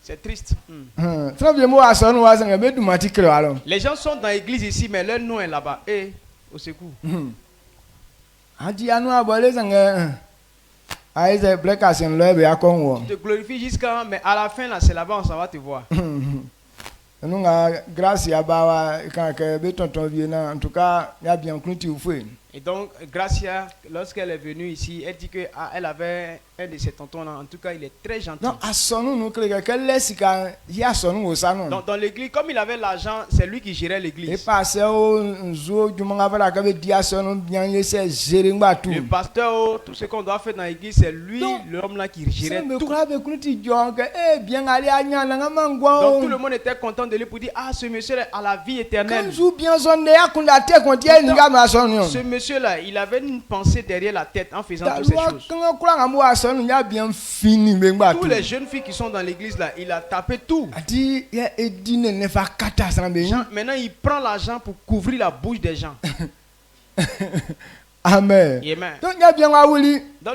[SPEAKER 3] C'est triste.
[SPEAKER 2] Les
[SPEAKER 3] gens sont dans l'église ici, mais leur nom est là-bas. Et au secours.
[SPEAKER 2] Tu te
[SPEAKER 3] glorifies jusqu'à, mais à la fin, là, c'est là-bas, on s'en va te voir.
[SPEAKER 2] Grâce à Bawa, quand en tout cas, il y a bien cru.
[SPEAKER 3] Et donc, Gracia, lorsqu'elle est venue ici, elle dit qu'elle avait un de ses tontons, en tout cas, il est très gentil. Dans l'église, comme il avait l'argent, c'est lui qui gérait l'église. Le pasteur, tout ce qu'on doit faire dans l'église, c'est lui, l'homme là qui gérait tout. Donc, tout le monde était content de lui pour dire, ah, ce monsieur a la vie éternelle. Ce monsieur-là, il avait une pensée derrière la tête en faisant toutes ces choses. Tous les jeunes filles qui sont dans l'église là, il a tapé tout. Maintenant, il prend l'argent pour couvrir la bouche des gens.
[SPEAKER 2] Amen.
[SPEAKER 3] Amen. Donc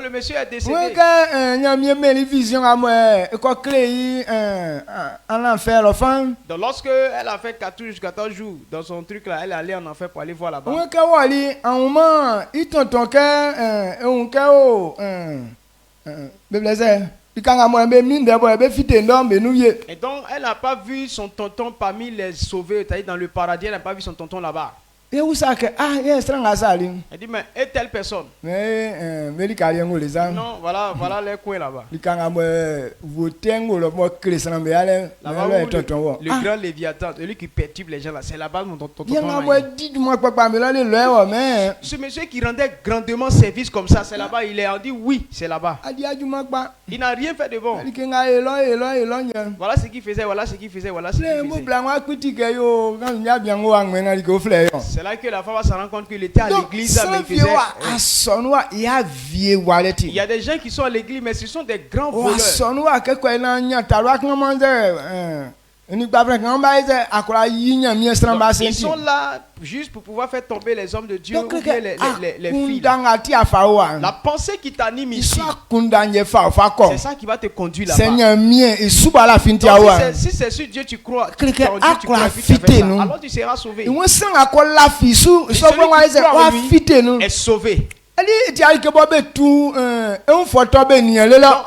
[SPEAKER 3] le monsieur est décédé. Donc lorsque elle a fait 14 jours dans son truc là, elle est allée en enfer pour aller voir là-bas. Et donc elle n'a pas vu son tonton parmi les sauvés, c'est-à-dire dans le paradis, elle n'a pas vu son tonton là-bas. Elle dit, mais et telle personne? Non, voilà les coins là-bas. Là-bas où le grand Léviathan, celui qui perturbe les gens là, c'est là-bas mon tonton. Ce monsieur qui rendait grandement service comme ça, c'est là-bas, il a dit oui, c'est là-bas. Il n'a rien fait de bon. Voilà ce qu'il faisait, voilà ce qu'il faisait, voilà ce qu'il faisait. C'est là que la femme va se rendre compte qu'il était à l'église, mais il faisait. Il y a des gens qui sont à l'église, mais ce sont des grands voleurs. Ils sont là juste pour pouvoir faire tomber les hommes de Dieu ou bien les filles. La pensée qui t'anime ici, c'est ça qui va te conduire là-bas. Si c'est sur Dieu tu crois, alors tu seras sauvé. Et celui qui croit en lui est sauvé. Donc,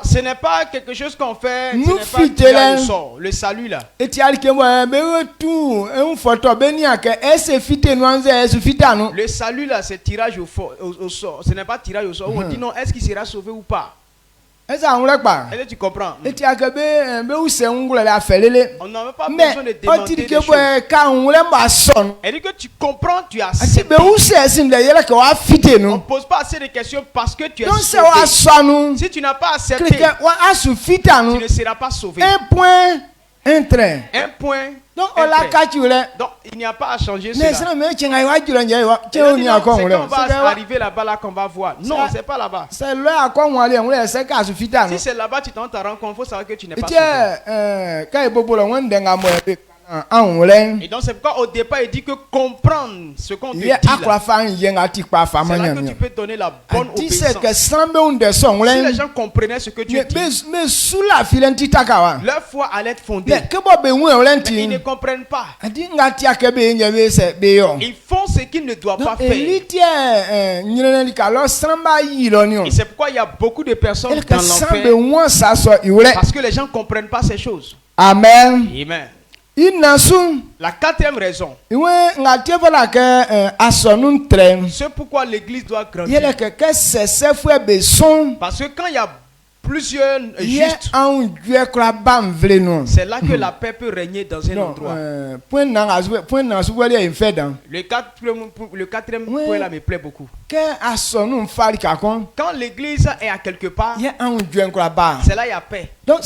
[SPEAKER 3] ce n'est pas quelque chose qu'on fait, ce n'est pas tirage au sort, le salut là. Le salut là, c'est tirage au sort, ce n'est pas tirage au sort. On dit non, est-ce qu'il sera sauvé ou pas? Est-ce que tu comprends? On n'a pas besoin de demander des choses. Elle dit que tu comprends, tu as accepté. On ne pose pas assez de questions parce que tu es sauvé. Si tu n'as pas accepté, tu ne seras pas sauvé. Un point. Donc il n'y a pas à changer cela. C'est quand on va arriver là-bas là qu'on va voir. Non, c'est pas là-bas. Si c'est là-bas tu t'en rends compte, il faut savoir que tu n'es pas sauvé. Et donc c'est pourquoi au départ il dit que comprendre ce qu'on te dit là, c'est là que tu peux donner la bonne obéissance. Si les gens comprenaient ce que tu dis, leur foi allait être fondée. Mais ils ne comprennent pas. Ils font ce qu'ils ne doivent pas faire. Et c'est pourquoi il y a beaucoup de personnes dans l'enfer, parce que les gens ne comprennent pas ces choses.
[SPEAKER 2] Amen.
[SPEAKER 3] Amen. La quatrième raison, c'est pourquoi l'église doit grandir. Parce que quand il y a plusieurs justes, c'est là que la paix peut régner dans un endroit. Le quatrième point là me plaît beaucoup. Quand l'église est à quelque part, c'est là il y a paix. Donc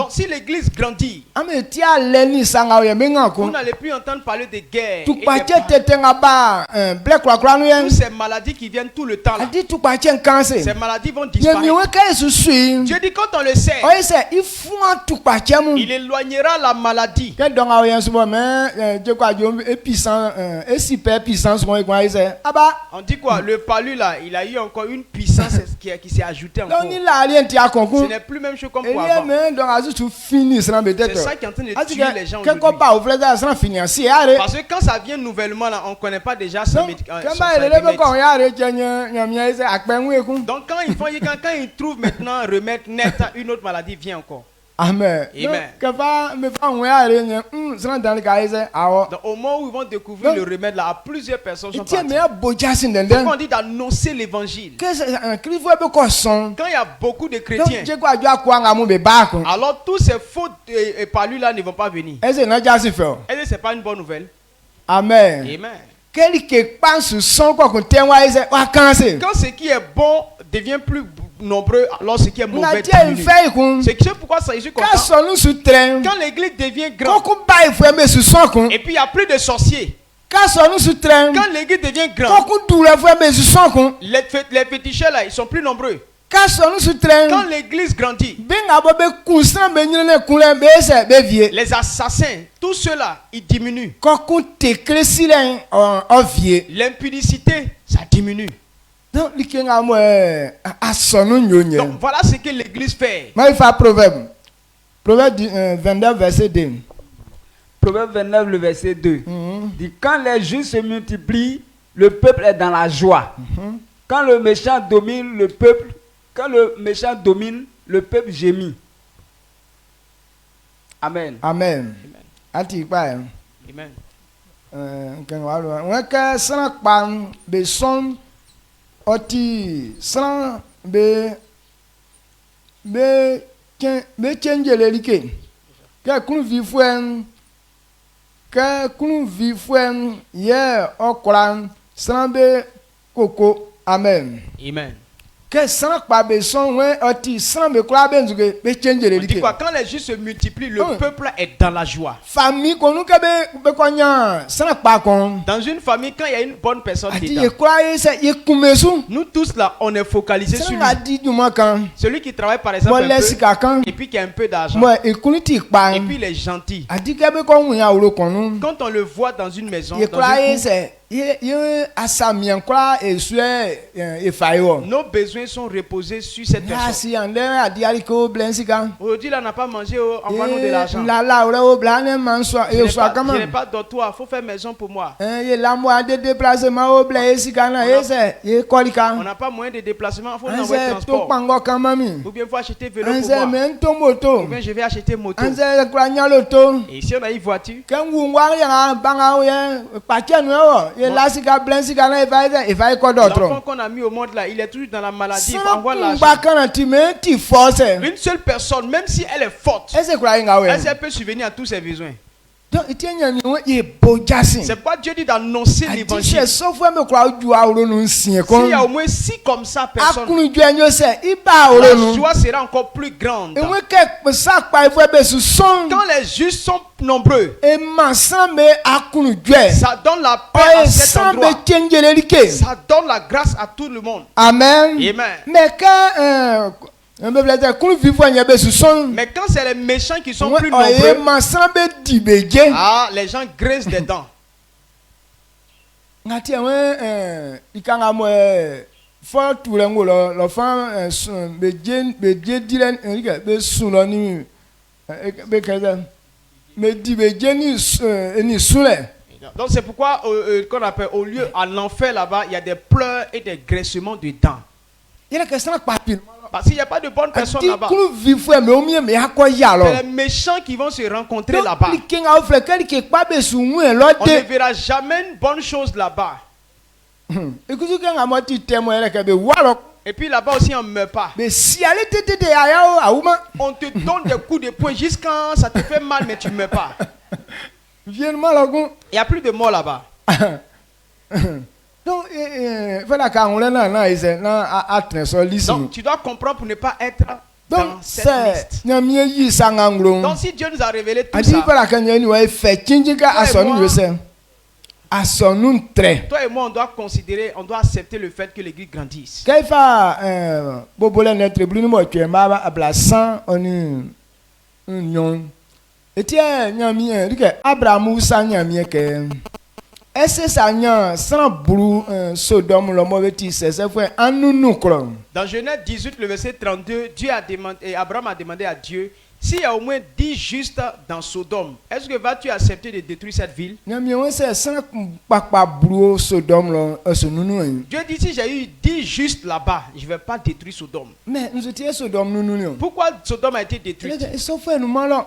[SPEAKER 3] si l'église grandit, vous n'allez plus entendre parler de guerre, toutes ces maladies qui viennent tout le temps là, ces maladies vont disparaître. Dieu dit quand on le sait, il éloignera la maladie. On dit quoi? Le palu là, il a eu encore une puissance qui s'est ajoutée encore. Ce n'est plus même chose comme pour avant. C'est ça qui est en train de tuer les gens aujourd'hui. Parce que quand ça vient nouvellement là, on ne connaît pas déjà son médicament. Donc quand ils trouvent maintenant remède net, une autre maladie vient encore.
[SPEAKER 2] Amen.
[SPEAKER 3] Amen. Donc, au moment où ils vont découvrir le remède là, plusieurs personnes sont parties. Pourquoi on dit d'annoncer l'évangile? Quand il y a beaucoup de chrétiens, alors tous ces faux parlus là ne vont pas venir. Est-ce que c'est pas une bonne nouvelle?
[SPEAKER 2] Amen.
[SPEAKER 3] Amen.
[SPEAKER 2] Quand
[SPEAKER 3] ce qui est bon devient plus nombreux, alors ce qui est mauvais diminue. C'est pourquoi ça est content. Quand l'église devient grande, et puis il n'y a plus de sorciers. Quand l'église devient grande, les féticheurs là, ils sont plus nombreux. Quand l'église grandit, les assassins, tous ceux-là, ils diminuent. L'impudicité, ça diminue. Donc voilà ce que l'église fait.
[SPEAKER 2] Proverbe 29, verset 2.
[SPEAKER 4] Proverbe 29, le verset 2. Dit, quand les justes se multiplient, le peuple est dans la joie. Quand le méchant domine le peuple, gémit. Amen.
[SPEAKER 2] Amen.
[SPEAKER 3] Amen.
[SPEAKER 2] Oti san be change l'élike que kun vifuen hier okran san be koko. Amen.
[SPEAKER 3] Amen.
[SPEAKER 2] Que sans pas besoin sans me croire ben be change l'élike.
[SPEAKER 3] Quand les justes se multiplient, le peuple est dans la joie.
[SPEAKER 2] Famille konu ke be konya sans pas kon.
[SPEAKER 3] Dans une famille, quand il y a une bonne personne dedans, nous tous là, on est focalisé sur lui. Celui qui travaille par exemple un peu, et puis qui a un peu d'argent, et puis il est gentil. Quand on le voit dans une maison, nos besoins sont reposés sur cette personne. Aujourd'hui, là, n'a pas mangé, envoie-nous de l'argent. Je n'ai pas d'ortoir, il faut faire maison pour moi. On n'a pas moyen de déplacement, il faut nous envoyer transport. Ou bien il faut acheter vélo pour moi. Ou bien je vais acheter moto. Et si on a une voiture, l'enfant qu'on a mis au monde là, il est toujours dans la maladie, il envoie l'argent. Une seule personne, même si elle est forte, elle peut subvenir à tous ses besoins. C'est pourquoi Dieu dit d'annoncer l'évangile. S'il y a au moins 6 comme ça personnes, la joie sera encore plus grande. Quand les justes sont nombreux, ça donne la paix à cet endroit. Ça donne la grâce à tout le monde.
[SPEAKER 2] Amen.
[SPEAKER 3] Amen. Mais quand c'est les méchants qui sont plus nombreux, les gens graissent des dents. Donc c'est pourquoi qu'on appelle au lieu à l'enfer là-bas, il y a des pleurs et des graissements de dents. Parce qu'il n'y a pas de bonnes personnes là-bas. C'est les méchants qui vont se rencontrer là-bas. On ne verra jamais une bonne chose là-bas. Et puis là-bas aussi on ne meurt pas. On te donne des coups de poing jusqu'à ça te fait mal mais tu ne meurs pas. Il n'y a plus de mort là-bas. Donc tu dois comprendre pour ne pas être dans cette liste. Donc si Dieu nous a révélé tout ça, toi et moi on doit considérer, on doit accepter le fait que l'église grandisse. Dans Genèse 18, le verset 32, Abraham a demandé à Dieu S'il y a au moins 10 justes dans Sodome, est-ce que vas-tu accepter de détruire cette ville? Dieu dit si j'ai eu 10 justes là-bas, je ne vais pas détruire Sodome. Pourquoi Sodome a été détruite?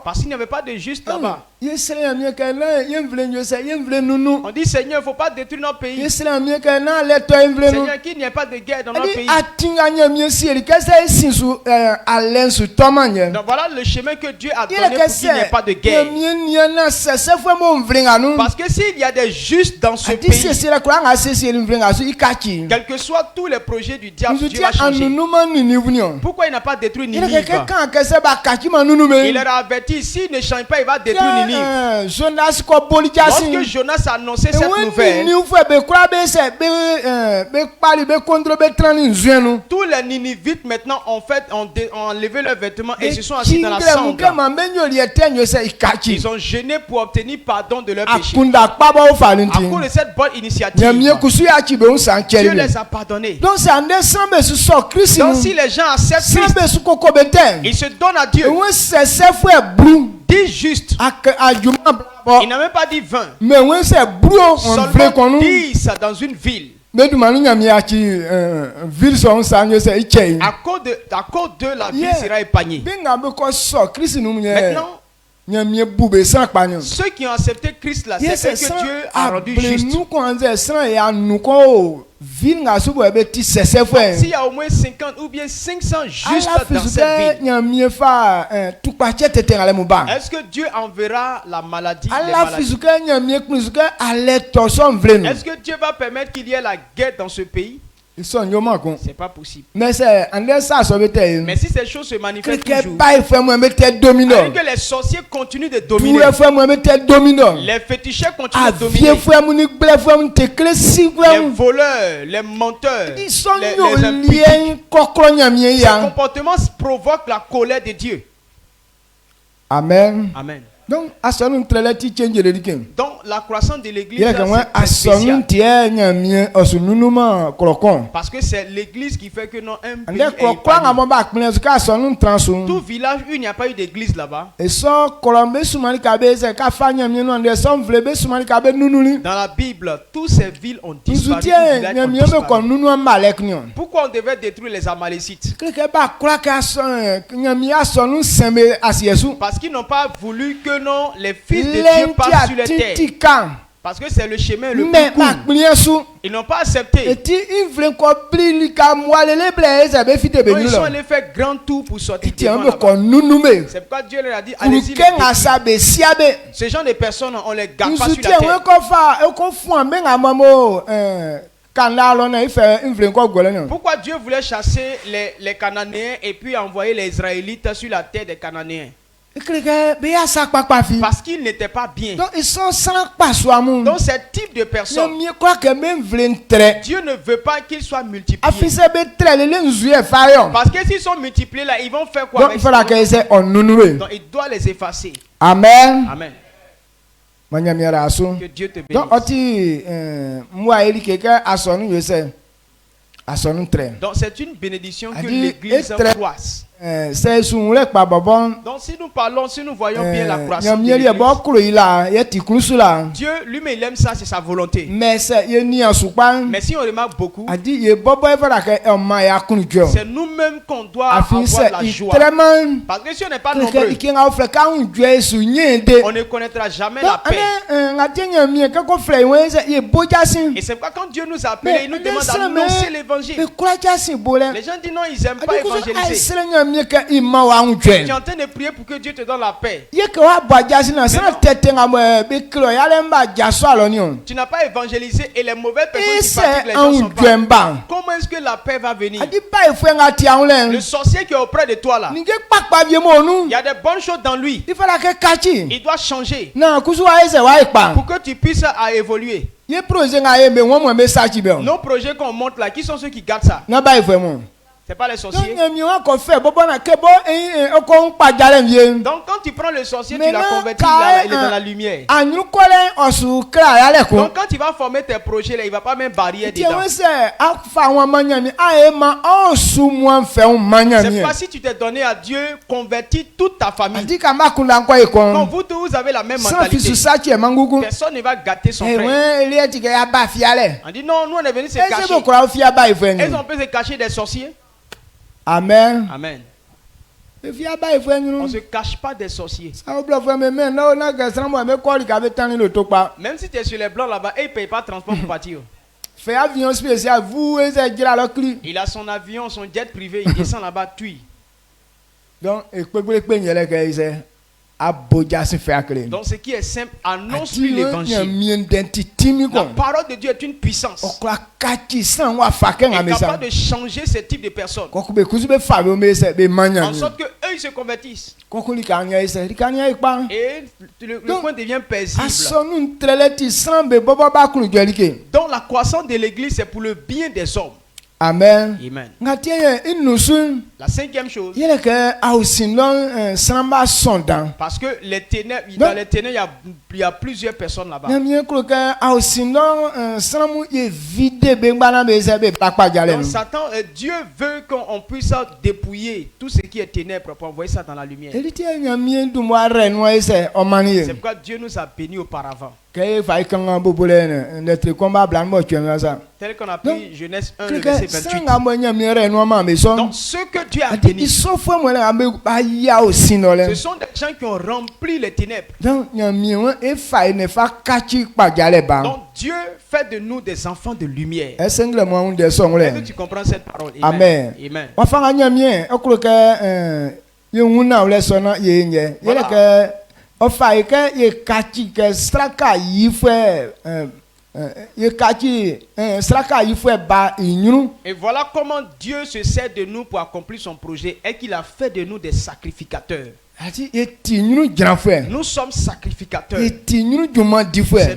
[SPEAKER 3] Parce qu'il n'y avait pas de justes là-bas. On dit Seigneur, il ne faut pas détruire notre pays. Seigneur, qu'il n'y ait pas de guerre dans notre pays. Donc voilà le chemin que Dieu a donné pour qu'il n'y ait pas de guerre. Parce que s'il y a des justes dans ce pays, quels que soient tous les projets du diable, Dieu va changer. Pourquoi il n'a pas détruit Ninive? Il leur a averti, s'il ne change pas, il va détruire Ninive. Lorsque Jonas a annoncé cette nouvelle, tous les Ninivites maintenant ont enlevé leurs vêtements et se sont assis dans la cendre. Ils ont gêné pour obtenir pardon de leurs péchés. À cause de cette bonne initiative, Dieu les a pardonnés. Donc si les gens acceptent Christ, ils se donnent à Dieu. 10 justes. Il n'a même pas dit 20. Seulement 10 dans une ville. À cause de la ville sera épargnée. Maintenant, ceux qui ont accepté Christ là, c'est ce que Dieu a rendu juste. S'il y a au moins 50 ou bien 500 justes dans cette ville, est-ce que Dieu enverra la maladie? Est-ce que Dieu va permettre qu'il y ait la guerre dans ce pays? C'est pas possible. Mais si ces choses se manifestent toujours, que les sorciers continuent de dominer, les féticheurs continuent de dominer, les voleurs, les menteurs, les impudiques, ces comportements provoquent la colère de Dieu.
[SPEAKER 2] Amen.
[SPEAKER 3] Amen.
[SPEAKER 2] Donc,
[SPEAKER 3] la croissance de l'église c'est spécial. Parce que c'est l'église qui fait que non un pays est épargné. Tout village où il n'y a pas eu d'église là-bas, dans la Bible, toutes ces villes ont disparu. Pourquoi on devait détruire les Amalécites? Parce qu'ils n'ont pas voulu que non, les fils de Dieu passent sur les terres. Parce que c'est le chemin le plus court. Ils n'ont pas accepté. Donc, ils sont allés faire grand tour pour sortir. C'est pourquoi Dieu leur a dit, allez-y. Ces gens de personnes, on les garde pas sur la terre. Pourquoi Dieu voulait chasser les Cananéens et puis envoyer les Israélites sur la terre des Cananéens? Parce qu'ils n'étaient pas bien. Donc ce type de personnes, Dieu ne veut pas qu'ils soient multipliés. Parce que s'ils sont multipliés là, ils vont faire quoi avec ça? Donc il doit les effacer.
[SPEAKER 2] Amen.
[SPEAKER 3] Amen. Que Dieu te bénisse. Donc c'est une bénédiction que l'église croisse. Donc si nous parlons, si nous voyons bien la croissance de l'église, Dieu lui-même il aime ça, c'est sa volonté. Mais si on remarque beaucoup, c'est nous-mêmes qu'on doit avoir la joie. Parce que si on n'est pas nombreux, on ne connaîtra jamais la paix. Et c'est pourquoi quand Dieu nous appelle, il nous demande d'annoncer l'évangile. Les gens disent non, ils n'aiment pas évangéliser. Tu es en train de prier pour que Dieu te donne la paix. Tu n'as pas évangélisé et les mauvaises personnes qui pratiquent les gens sont pas. Comment est-ce que la paix va venir? Le sorcier qui est auprès de toi là, il y a des bonnes choses dans lui. Il doit changer pour que tu puisses évoluer. Nos projets qu'on monte là, qui sont ceux qui gardent ça? C'est pas les sorciers.
[SPEAKER 2] Donc
[SPEAKER 3] quand tu prends le sorcier, tu l'as converti, il est dans la lumière. Donc quand tu vas former tes projets, là, il va pas même barrière dedans. C'est pas si tu t'es donné à Dieu, convertis toute ta famille. Quand vous avez la même mentalité, personne ne va gâter son frère. On dit non, nous on est venus se cacher. Est-ce qu'on peut se cacher des sorciers?
[SPEAKER 2] Amen.
[SPEAKER 3] Amen. On ne se cache pas des sorciers. Même si tu es sur les blancs là-bas, et il ne paye pas de transport pour partir. Il a son avion, son jet privé, il descend là-bas, tue.
[SPEAKER 2] Donc,
[SPEAKER 3] ce qui est simple, annonce-lui l'évangile. La parole de Dieu est une puissance. Il est capable de changer ce type de personnes. En sorte que eux ils se convertissent. Et le coin devient paisible. Donc la croissance de l'église c'est pour le bien des hommes.
[SPEAKER 2] Amen.
[SPEAKER 3] Amen. La cinquième chose. Parce que les ténèbres, dans les ténèbres, il y a plusieurs personnes là-bas. Donc Satan, Dieu veut qu'on puisse dépouiller tout ce qui est ténèbres pour envoyer ça dans la lumière. C'est pourquoi Dieu nous a bénis auparavant. Tel qu'on a pris Genèse 1, le verset 28. Donc ceux que Dieu a bénis, ce sont des gens qui ont rempli les ténèbres. Donc Dieu fait de nous des enfants de lumière. Est-ce que tu comprends cette parole?
[SPEAKER 2] Amen.
[SPEAKER 3] Amen. Et voilà comment Dieu se sert de nous pour accomplir son projet et qu'il a fait de nous des sacrificateurs. Nous sommes sacrificateurs.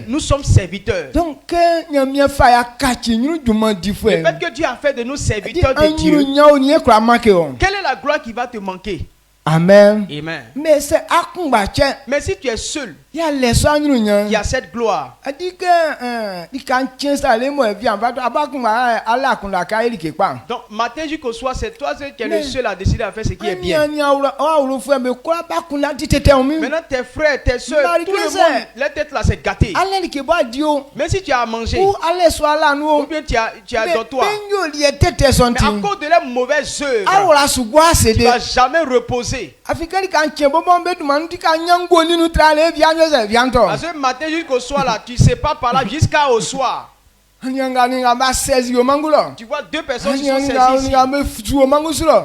[SPEAKER 3] Nous sommes serviteurs. Le fait que Dieu a fait de nous serviteurs de Dieu, quelle est la gloire qui va te manquer?
[SPEAKER 2] Amen.
[SPEAKER 3] Amen.
[SPEAKER 2] Mais
[SPEAKER 3] si tu es seul, il y a cette gloire. Donc matin jusqu'au soir, c'est toi qui es le seul à décider à faire ce qui est bien. Maintenant tes frères, tes soeurs, tout le monde, la tête là c'est gâté. Mais si tu as mangé, ou bien tu as dans toi, mais à cause de leurs mauvaises œuvres, tu ne vas jamais reposer. Parce que matin jusqu'au soir là, tu ne sais pas par là jusqu'au soir. Tu vois deux personnes qui sont saisies ici.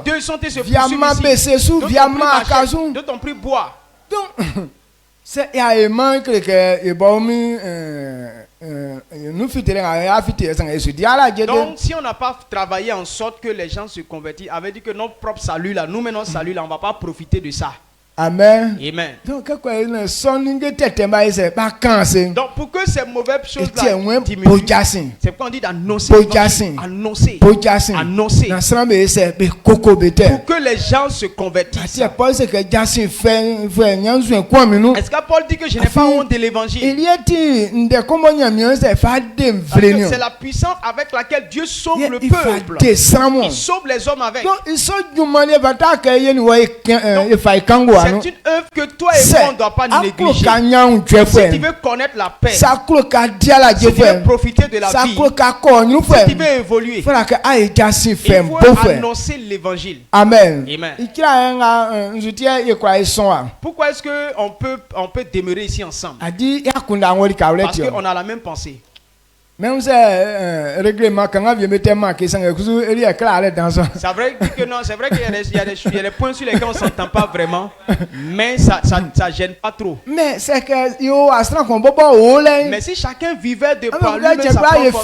[SPEAKER 3] Deux sont se poursuivent, d'autres ont pris bois.
[SPEAKER 2] Donc, c'est
[SPEAKER 3] donc si on n'a pas travaillé en sorte que les gens se convertissent, avait dit que notre propre salut là, nous menons salut là, on ne va pas profiter de ça.
[SPEAKER 2] Amen.
[SPEAKER 3] Amen.
[SPEAKER 2] Donc pour que
[SPEAKER 3] ces mauvaises choses là diminuent, c'est pourquoi on dit d'annoncer, annoncer. Pour que les gens se convertissent. Est-ce que Paul dit que je n'ai pas honte de l'évangile? C'est la puissance avec laquelle Dieu sauve le peuple. Il sauve les hommes avec. C'est une œuvre que toi et moi on ne doit pas négliger. Si tu veux connaître la paix, si tu veux profiter de la vie, si tu veux évoluer, il faut annoncer l'évangile.
[SPEAKER 2] Amen.
[SPEAKER 3] Amen. Pourquoi est-ce qu'on peut demeurer ici ensemble? Parce qu'on a la même pensée.
[SPEAKER 2] Même règlement quand on vient mettre marqué ça que
[SPEAKER 3] c'est vrai que non, c'est vrai qu'il y a des points sur lesquels on s'entend pas vraiment, mais ça gêne pas trop. Mais c'est que mais si chacun vivait de par lui-même sa propre,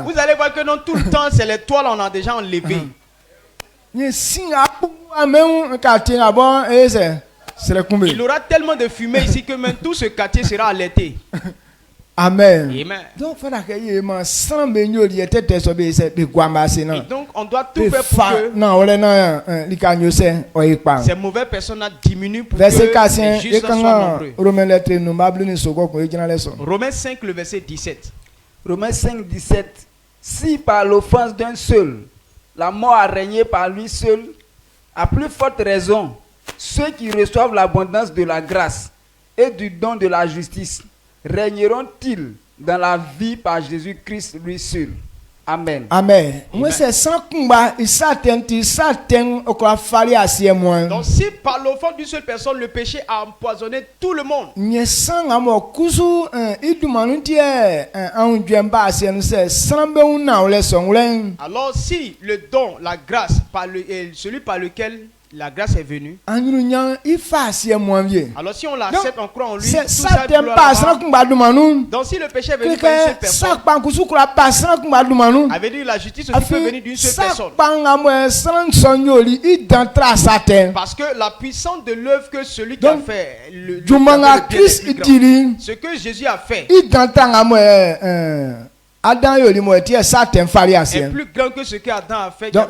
[SPEAKER 3] vous allez voir que non, tout le temps c'est les toiles on a déjà enlevé. Il aura tellement de fumée ici que même tout ce quartier sera alerté.
[SPEAKER 2] Amen.
[SPEAKER 3] Amen.
[SPEAKER 2] Donc,
[SPEAKER 3] et donc, on doit tout faire pour que ces mauvaises personnes diminuent pour que les justes soient nombreux. Romains 5, le verset 17.
[SPEAKER 4] Romains 5, 17. Si par l'offense d'un seul, la mort a régné par lui seul, à plus forte raison, ceux qui reçoivent l'abondance de la grâce et du don de la justice régneront-ils dans la vie par Jésus-Christ lui seul. Amen.
[SPEAKER 2] Amen.
[SPEAKER 3] Donc si par l'offense d'une seule personne le péché a empoisonné tout le monde, alors si le don, la grâce, celui par lequel la grâce est venue, alors si on l'accepte, on croit en lui, tout ça donc si le péché est venu par une seule personne, avait dit la justice aussi peut venir d'une seule personne. Parce que la puissance de l'œuvre que celui qui a fait ce que Jésus a fait est plus grand que ce qu'Adam a fait. Donc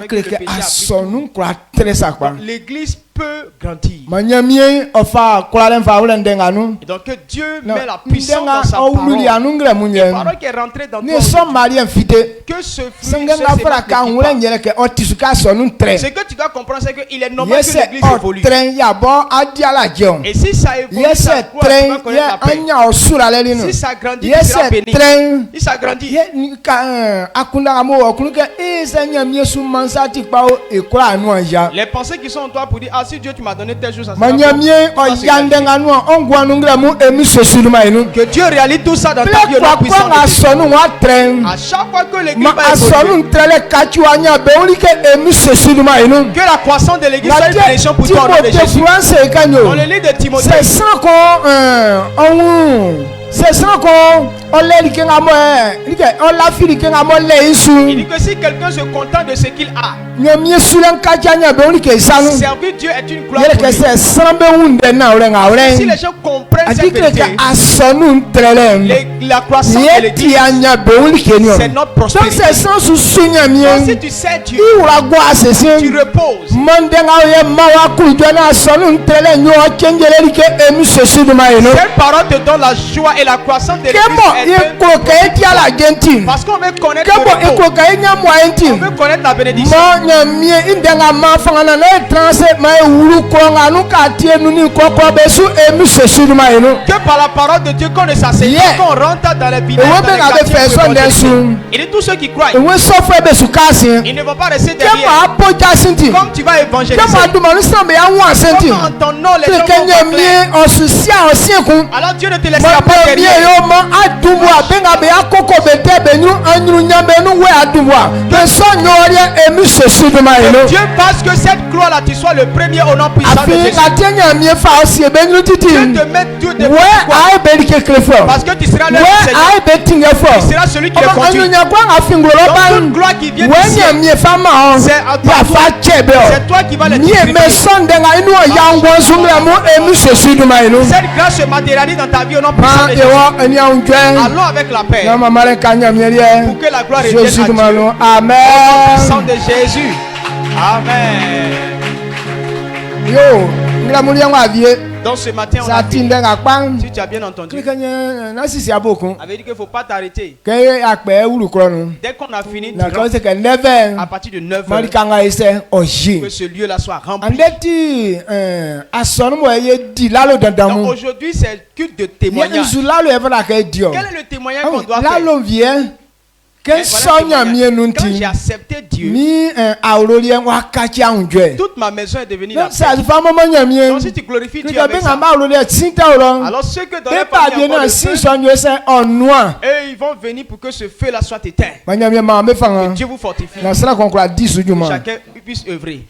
[SPEAKER 3] l'église peut grandir. Et donc que Dieu met la puissance dans sa parole. La parole qui est rentrée dans toi. Que ce fruit ce que tu dois comprendre, c'est qu'il est normal que l'église évolue. Et si ça évolue, ça croît, tu vas connaître la paix. Si ça grandit, tu seras béni. Si ça grandit, les pensées qui sont en toi pour dire, ah, si Dieu tu m'as donné telle chose, ça sera bon. Que Dieu réalise tout ça dans ta vie. À chaque fois que l'église va évoluer, que la croissance de l'église soit une bénédiction pour toi au nom de Jésus. Dans le livre de Timothée,
[SPEAKER 2] c'est ça qu'on il dit que
[SPEAKER 3] si quelqu'un se contente de ce qu'il a, servir Dieu est une gloire pour lui. Si les gens comprennent cette vérité, la croissance de l'église, c'est notre prospérité. Donc si tu sais Dieu, tu reposes. Cette parole te donne la joie et la croissance de l'église. Parce qu'on veut connaître le repos. On veut connaître la bénédiction. Que par la parole de Dieu, qu'on ne s'asseye pas, qu'on rentre dans les villages, dans les quartiers. Il dit tous ceux qui croient, ils ne vont pas rester derrière. Comme tu vas évangéliser, comme en ton nom les gens vont alors Dieu ne te laissera pas derrière. Dieu fasse que cette gloire là tu sois le premier au nom puissant de Jésus. Dieu te met tout de parce que tu seras le Seigneur. Tu seras celui qui le conduit. Donc toute gloire qui vient d'ici, c'est toi qui vas le distribuer. Cette grâce se matérialise dans ta vie au nom puissant de Jésus. Allons avec la paix pour que la gloire revienne à Dieu.
[SPEAKER 2] Amen.
[SPEAKER 3] Au nom puissant de Jésus. Amen. Donc ce matin, on a dit, si tu as bien entendu, avait dit qu'il ne faut pas t'arrêter. Dès qu'on a fini, à partir de 9 heures, que ce lieu-là soit rempli. Donc aujourd'hui, c'est le culte de témoignage. Quel est le témoignage qu'on doit faire? Quand j'ai accepté Dieu, toute ma maison est devenue la paix. Donc si tu glorifies Dieu avec ça, alors ceux que dans les familles eux ils vont venir pour que ce feu là soit éteint. Que Dieu vous fortifie. Que chacun puisse œuvrer.